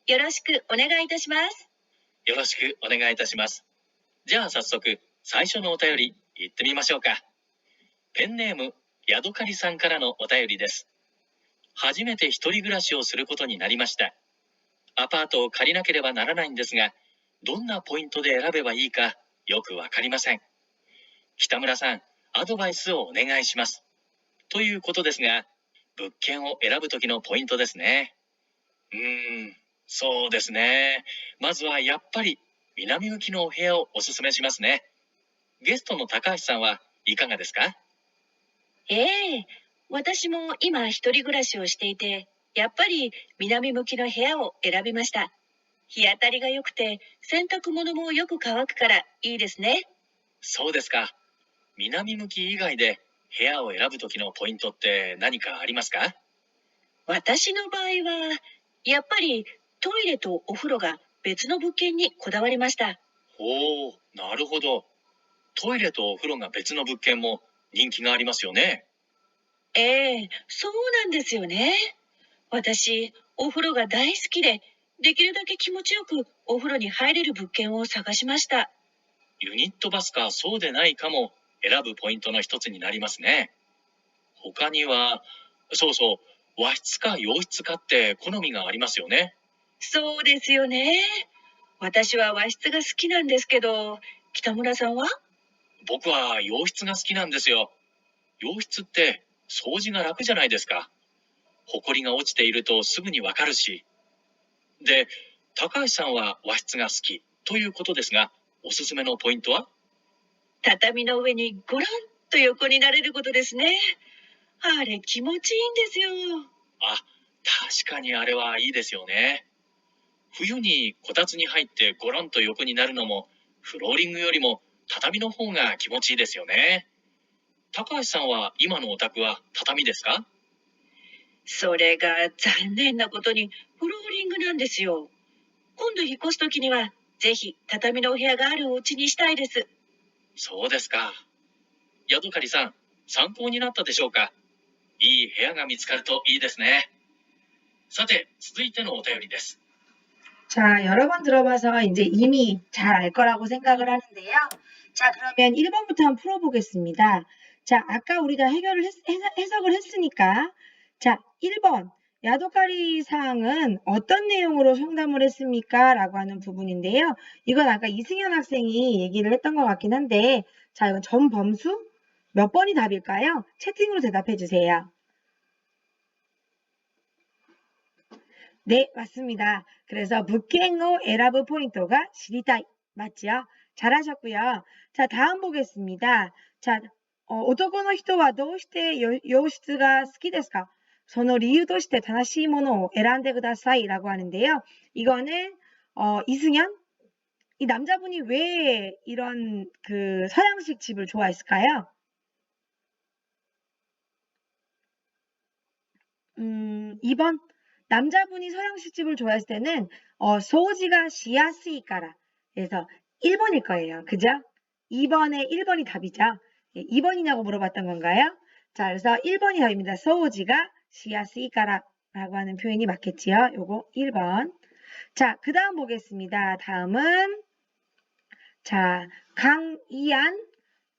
よろしくお願いいたします。よろしくお願いいたします。じゃあ早速、最初のお便り行ってみましょうか。ペンネーム、ヤドカリさんからのお便りです。初めて一人暮らしをすることになりました。アパートを借りなければならないんですが、どんなポイントで選べばいいかよくわかりません。北村さん、アドバイスをお願いします。ということですが、物件を選ぶときのポイントですね。そうですね。まずはやっぱり南向きのお部屋をおすすめしますね。ゲストの高橋さんはいかがですか？私も今一人暮らしをしていて、やっぱり南向きの部屋を選びました。日当たりが良くて、洗濯物もよく乾くからいいですね。そうですか。南向き以外で部屋を選ぶときのポイントって何かありますか？私の場合は、やっぱりトイレとお風呂が別の物件にこだわりました。なるほど。トイレとお風呂が別の物件も人気がありますよね。そうなんですよね。私、お風呂が大好きで、できるだけ気持ちよくお風呂に入れる物件を探しました。ユニットバスかそうでないかも選ぶポイントの一つになりますね。他には、和室か洋室かって好みがありますよね。そうですよね。私は和室が好きなんですけど、北村さんは？僕は洋室が好きなんですよ。洋室って掃除が楽じゃないですか。ほこりが落ちているとすぐにわかるし。で、高橋さんは和室が好きということですが、おすすめのポイントは？畳の上にゴロンと横になれることですね。あれ気持ちいいんですよ。確かにあれはいいですよね。冬にこたつに入ってゴロンと横になるのも、フローリングよりも畳の方が気持ちいいですよね。高橋さんは今のお宅は畳ですか？それが残念なことにフローリングなんですよ。今度引っ越すときには、ぜひ畳のお部屋があるお家にしたいです。そうですか。ヤドカリさん、参考になったでしょうか？いい部屋が見つかるといいですね。さて、続いてのお便りです。 자, 여러 번 들어봐서 이제 이미 잘 알 거라고 생각을 하는데요. 자, 그러면 1번부터 한번 풀어보겠습니다. 자, 아까 우리가 해석을 했으니까. 자, 1번. 야도카리 사항은 어떤 내용으로 상담을 했습니까? 라고 하는 부분인데요. 이건 아까 이승현 학생이 얘기를 했던 것 같긴 한데, 자, 이건 전범수? 몇 번이 답일까요? 채팅으로 대답해 주세요. 네, 맞습니다. 그래서 북행어 에라브 포인트가 시리타이 맞죠? 잘하셨고요. 자, 다음 보겠습니다. 자, 男の人はどうして洋室が好きですか? その理由として正しいものを選んでください라고 하는데요. 이거는 이승현? 이 남자분이 왜 이런 그 서양식 집을 좋아했을까요? 2번. 남자분이 서양식 집을 좋아했을 때는 소지가 시야스이까라. 그래서 1번일 거예요. 그죠? 2번에 1번이 답이죠. 2번이냐고 물어봤던 건가요? 자, 그래서 1번이 답입니다. 소지가 시야스이까라. 라고 하는 표현이 맞겠지요? 요거 1번. 자, 그 다음 보겠습니다. 다음은 자, 강이안.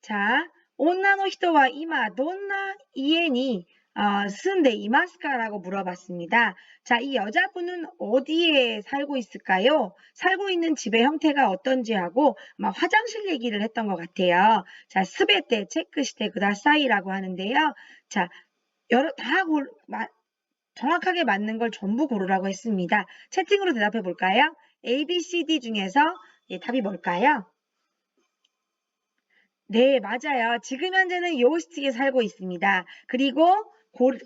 자, 女の人は今どんな家に住んでいますか? 라고 물어봤습니다. 자, 이 여자분은 어디에 살고 있을까요? 살고 있는 집의 형태가 어떤지 하고 아마 화장실 얘기를 했던 것 같아요. 자, 스베테 체크시테 그다사이라고 하는데요. 자, 정확하게 맞는 걸 전부 고르라고 했습니다. 채팅으로 대답해 볼까요? A, B, C, D 중에서 답이 뭘까요? 네, 맞아요. 지금 현재는 요스틱에 살고 있습니다. 그리고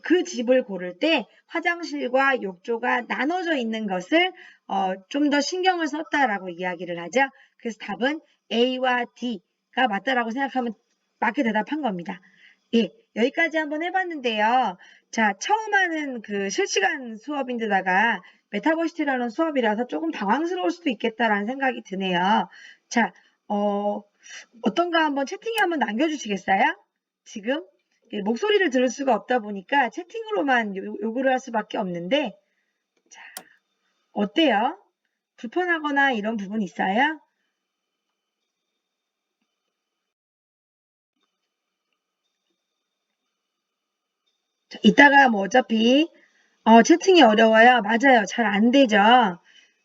그 집을 고를 때 화장실과 욕조가 나눠져 있는 것을 좀 더 신경을 썼다라고 이야기를 하죠. 그래서 답은 A와 D가 맞다라고 생각하면 맞게 대답한 겁니다. 예, 여기까지 한번 해봤는데요. 자, 처음 하는 그 실시간 수업인데다가 메타버시티라는 수업이라서 조금 당황스러울 수도 있겠다라는 생각이 드네요. 자, 어떤가 한번 채팅에 한번 남겨주시겠어요? 지금 목소리를 들을 수가 없다 보니까 채팅으로만 요구를 할 수밖에 없는데 자, 어때요? 불편하거나 이런 부분 있어요? 자, 이따가 뭐 어차피 채팅이 어려워요. 맞아요. 잘 안 되죠.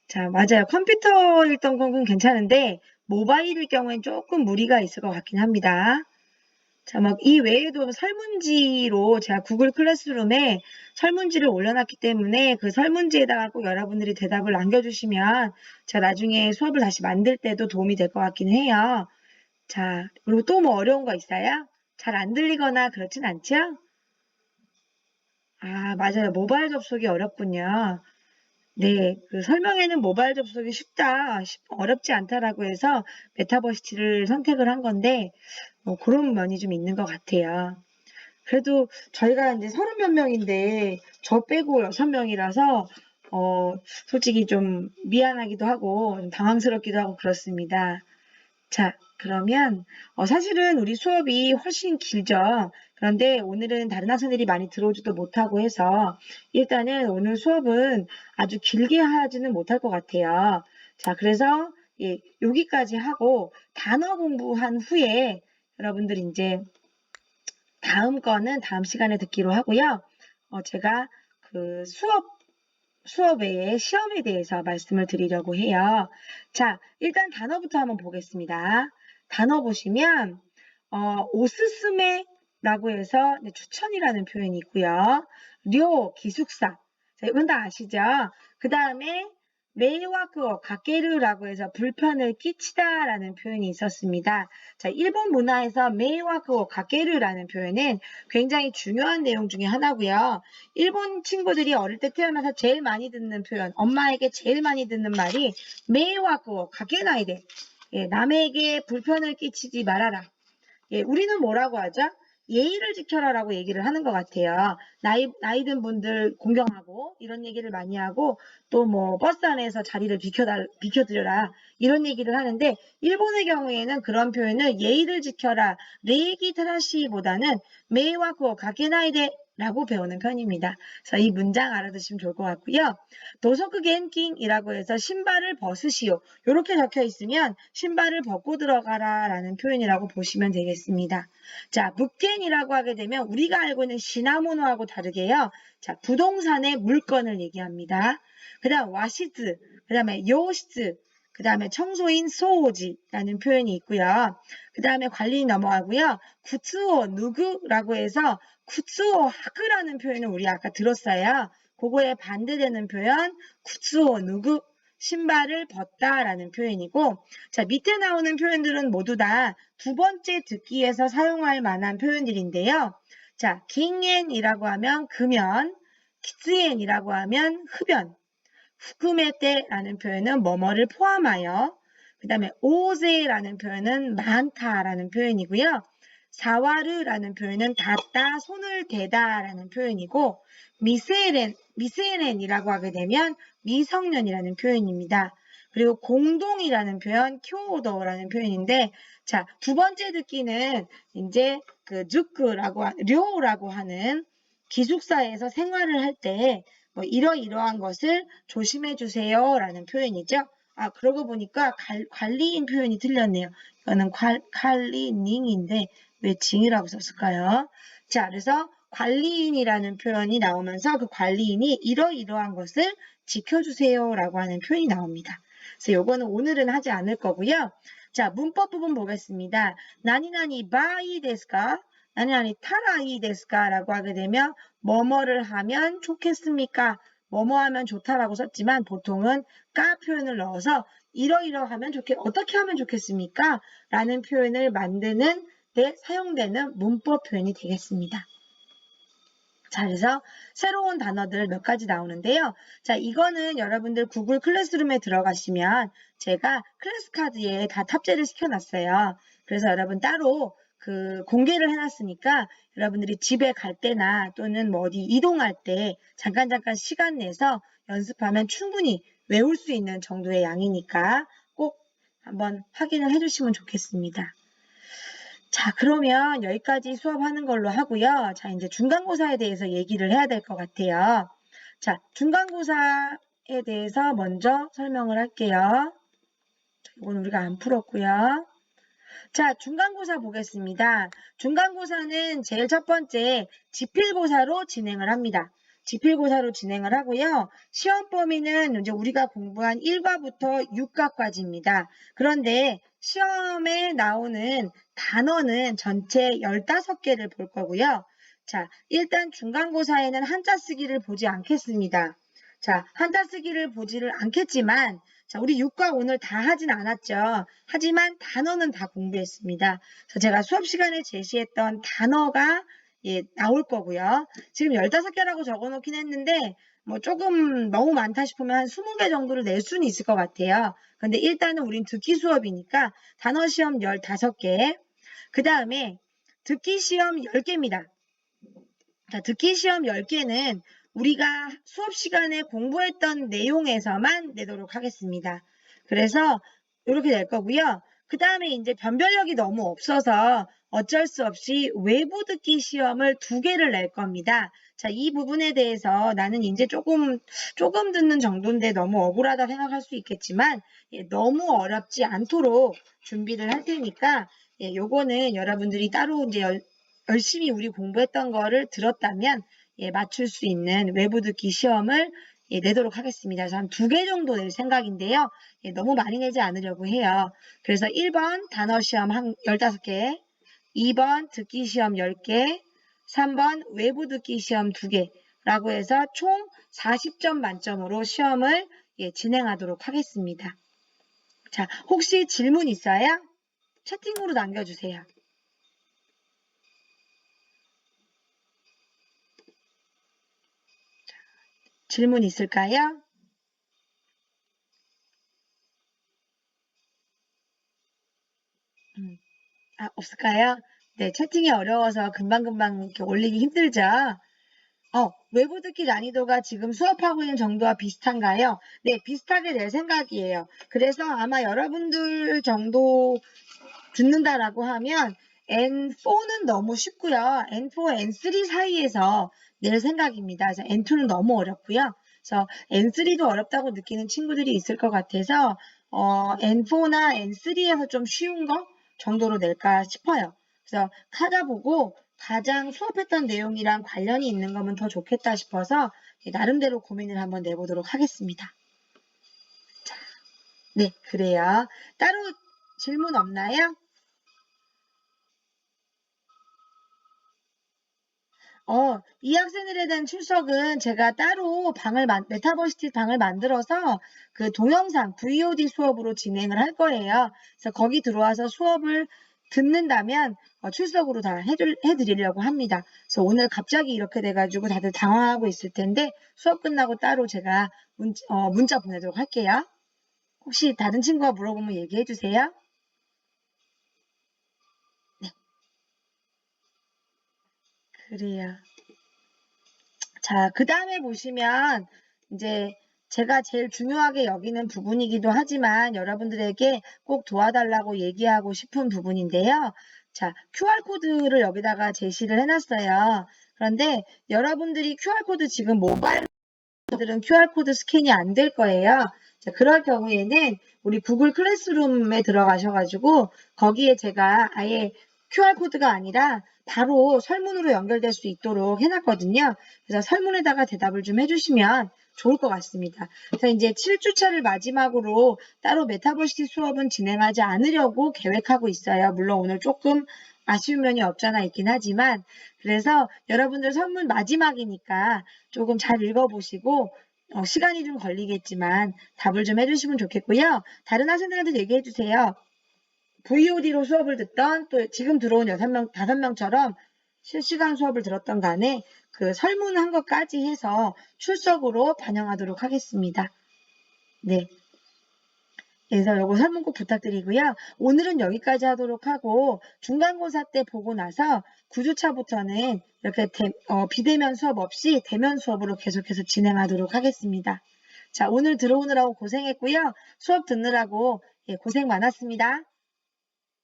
자, 맞아요. 컴퓨터일 건 괜찮은데 모바일일 경우엔 조금 무리가 있을 것 같긴 합니다. 자, 막 이 외에도 설문지로 제가 구글 클래스룸에 설문지를 올려놨기 때문에 그 설문지에다가 꼭 여러분들이 대답을 남겨주시면 제가 나중에 수업을 다시 만들 때도 도움이 될 것 같긴 해요. 자, 그리고 또 뭐 어려운 거 있어요? 잘 안 들리거나 그렇진 않죠? 아, 맞아요. 모바일 접속이 어렵군요. 네, 그 설명에는 모바일 접속이 어렵지 않다라고 해서 메타버시티를 선택을 한 건데, 그런 면이 좀 있는 것 같아요. 그래도 저희가 이제 30몇 명인데, 저 빼고 6명이라서, 솔직히 좀 미안하기도 하고, 좀 당황스럽기도 하고 그렇습니다. 자, 그러면 사실은 우리 수업이 훨씬 길죠. 그런데 오늘은 다른 학생들이 많이 들어오지도 못하고 해서 일단은 오늘 수업은 아주 길게 하지는 못할 것 같아요. 자, 그래서 여기까지 하고 단어 공부한 후에 여러분들 이제 다음 거는 다음 시간에 듣기로 하고요. 제가 그 수업 외에 시험에 대해서 말씀을 드리려고 해요. 자, 일단 단어부터 한번 보겠습니다. 단어 보시면 오스스메라고 해서 추천이라는 표현이 있고요. 료, 기숙사. 자, 이건 다 아시죠? 그 다음에 메이와크어 가케르라고 해서 불편을 끼치다라는 표현이 있었습니다. 자, 일본 문화에서 메이와크어 가케르라는 표현은 굉장히 중요한 내용 중에 하나고요. 일본 친구들이 어릴 때 태어나서 제일 많이 듣는 표현, 엄마에게 제일 많이 듣는 말이 메이와크어 가케나이데, 남에게 불편을 끼치지 말아라. 우리는 뭐라고 하죠? 예의를 지켜라라고 얘기를 하는 것 같아요. 나이 든 분들 공경하고 이런 얘기를 많이 하고 또 뭐 버스 안에서 자리를 비켜드려라 이런 얘기를 하는데 일본의 경우에는 그런 표현을 예의를 지켜라 레이기 타라시보다는 메이와쿠오 가케나이데 라고 배우는 편입니다. 그래서 이 문장 알아두시면 좋을 것 같고요. 도소크 겐킹이라고 해서 신발을 벗으시오. 이렇게 적혀 있으면 신발을 벗고 들어가라 라는 표현이라고 보시면 되겠습니다. 자, 묵텐이라고 하게 되면 우리가 알고 있는 시나모노하고 다르게요. 자, 부동산의 물건을 얘기합니다. 그 다음 와시즈, 그 다음에 요시즈, 그 다음에 청소인 소오지라는 표현이 있고요. 그 다음에 관리 넘어가고요. 구츠오 누구라고 해서 구츠오 하크라는 표현을 우리 아까 들었어요. 그거에 반대되는 표현 구츠오 누구 신발을 벗다라는 표현이고 자 밑에 나오는 표현들은 모두 다 두 번째 듣기에서 사용할 만한 표현들인데요. 자 깅엔이라고 하면 금연, 키츠엔이라고 하면 흡연, 후쿠메테라는 표현은 뭐뭐를 포함하여 그 다음에 오제라는 표현은 많다라는 표현이고요. 사와르라는 표현은 닿다, 손을 대다라는 표현이고 미세렌이라고 하게 되면 미성년이라는 표현입니다. 그리고 공동이라는 표현, 쿄도라는 표현인데 자, 두 번째 듣기는 이제 그 류라고 하는 기숙사에서 생활을 할 때 뭐 이러이러한 것을 조심해 주세요 라는 표현이죠. 그러고 보니까 관리인 표현이 틀렸네요. 이거는 관리닝인데 왜 징이라고 썼을까요? 자, 그래서 관리인이라는 표현이 나오면서 그 관리인이 이러이러한 것을 지켜주세요 라고 하는 표현이 나옵니다. 그래서 요거는 오늘은 하지 않을 거고요. 자, 문법 부분 보겠습니다. 나니나니 바이 데스까? 나니나니 타라이 데스까? 라고 하게 되면 뭐뭐를 하면 좋겠습니까? 뭐뭐 하면 좋다라고 썼지만 보통은 까 표현을 넣어서 이러이러하면 어떻게 하면 좋겠습니까? 라는 표현을 만드는 데 사용되는 문법 표현이 되겠습니다. 자, 그래서 새로운 단어들 몇 가지 나오는데요. 자, 이거는 여러분들 구글 클래스룸에 들어가시면 제가 클래스 카드에 다 탑재를 시켜놨어요. 그래서 여러분 따로 그 공개를 해놨으니까 여러분들이 집에 갈 때나 또는 뭐 어디 이동할 때 잠깐 시간 내서 연습하면 충분히 외울 수 있는 정도의 양이니까 꼭 한번 확인을 해주시면 좋겠습니다. 자, 그러면 여기까지 수업하는 걸로 하고요. 자, 이제 중간고사에 대해서 얘기를 해야 될 것 같아요. 자, 중간고사에 대해서 먼저 설명을 할게요. 이건 우리가 안 풀었고요. 자, 중간고사 보겠습니다. 중간고사는 제일 첫 번째 지필고사로 진행을 합니다. 지필고사로 진행을 하고요. 시험 범위는 이제 우리가 공부한 1과부터 6과까지입니다. 그런데 시험에 나오는 단어는 전체 15개를 볼 거고요. 자, 일단 중간고사에는 한자 쓰기를 보지 않겠습니다. 자, 한자 쓰기를 보지를 않겠지만 자, 우리 6과 오늘 다 하진 않았죠. 하지만 단어는 다 공부했습니다. 그래서 제가 수업 시간에 제시했던 단어가 나올 거고요. 지금 15개라고 적어놓긴 했는데 뭐 조금 너무 많다 싶으면 한 20개 정도를 낼 수는 있을 것 같아요. 근데 일단은 우린 듣기 수업이니까 단어 시험 15개, 그 다음에 듣기 시험 10개입니다. 자, 듣기 시험 10개는 우리가 수업 시간에 공부했던 내용에서만 내도록 하겠습니다. 그래서 이렇게 될 거고요. 그 다음에 이제 변별력이 너무 없어서 어쩔 수 없이 외부 듣기 시험을 2개를 낼 겁니다. 자, 이 부분에 대해서 나는 이제 조금 듣는 정도인데 너무 억울하다 생각할 수 있겠지만 너무 어렵지 않도록 준비를 할 테니까 요거는 여러분들이 따로 이제 열심히 우리 공부했던 거를 들었다면 맞출 수 있는 외부 듣기 시험을 내도록 하겠습니다. 그래서 한 2개 정도 낼 생각인데요. 너무 많이 내지 않으려고 해요. 그래서 1번 단어 시험 한 15개, 2번 듣기 시험 10개, 3번 외부 듣기 시험 2개라고 해서 총 40점 만점으로 시험을 진행하도록 하겠습니다. 자, 혹시 질문 있어요? 채팅으로 남겨주세요. 질문 있을까요? 없을까요? 네, 채팅이 어려워서 금방금방 이렇게 올리기 힘들죠? 외부 듣기 난이도가 지금 수업하고 있는 정도와 비슷한가요? 네, 비슷하게 낼 생각이에요. 그래서 아마 여러분들 정도 듣는다라고 하면 N4는 너무 쉽고요. N4, N3 사이에서 낼 생각입니다. 그래서 N2는 너무 어렵고요. 그래서 N3도 어렵다고 느끼는 친구들이 있을 것 같아서 N4나 N3에서 좀 쉬운 거 정도로 낼까 싶어요. 그래서 찾아보고 가장 수업했던 내용이랑 관련이 있는 거면 더 좋겠다 싶어서 나름대로 고민을 한번 내보도록 하겠습니다. 자, 네, 그래요. 따로 질문 없나요? 이 학생들에 대한 출석은 제가 따로 메타버시티 방을 만들어서 그 동영상 VOD 수업으로 진행을 할 거예요. 그래서 거기 들어와서 수업을 듣는다면 출석으로 다 해드리려고 합니다. 그래서 오늘 갑자기 이렇게 돼가지고 다들 당황하고 있을 텐데 수업 끝나고 따로 제가 문자 보내도록 할게요. 혹시 다른 친구가 물어보면 얘기해 주세요. 네. 그래요. 자, 그 다음에 보시면 이제 제가 제일 중요하게 여기는 부분이기도 하지만 여러분들에게 꼭 도와달라고 얘기하고 싶은 부분인데요. 자, QR코드를 여기다가 제시를 해놨어요. 그런데 여러분들이 QR코드 지금 모바일 학생들은 QR코드 스캔이 안 될 거예요. 자, 그럴 경우에는 우리 구글 클래스룸에 들어가셔가지고 거기에 제가 아예 QR코드가 아니라 바로 설문으로 연결될 수 있도록 해놨거든요. 그래서 설문에다가 대답을 좀 해주시면 좋을 것 같습니다. 그래서 이제 7주차를 마지막으로 따로 메타버시티 수업은 진행하지 않으려고 계획하고 있어요. 물론 오늘 조금 아쉬운 면이 없잖아 있긴 하지만 그래서 여러분들 설문 마지막이니까 조금 잘 읽어보시고 시간이 좀 걸리겠지만 답을 좀 해주시면 좋겠고요. 다른 학생들한테 얘기해 주세요. VOD로 수업을 듣던 또 지금 들어온 6명, 5명처럼 실시간 수업을 들었던 간에 그 설문한 것까지 해서 출석으로 반영하도록 하겠습니다. 네. 그래서 요거 설문 꼭 부탁드리고요. 오늘은 여기까지 하도록 하고 중간고사 때 보고 나서 9주차부터는 이렇게 비대면 수업 없이 대면 수업으로 계속해서 진행하도록 하겠습니다. 자, 오늘 들어오느라고 고생했고요. 수업 듣느라고 고생 많았습니다.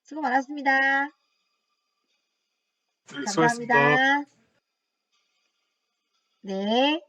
수고 많았습니다. 수고하셨습니다. 감사합니다. 네.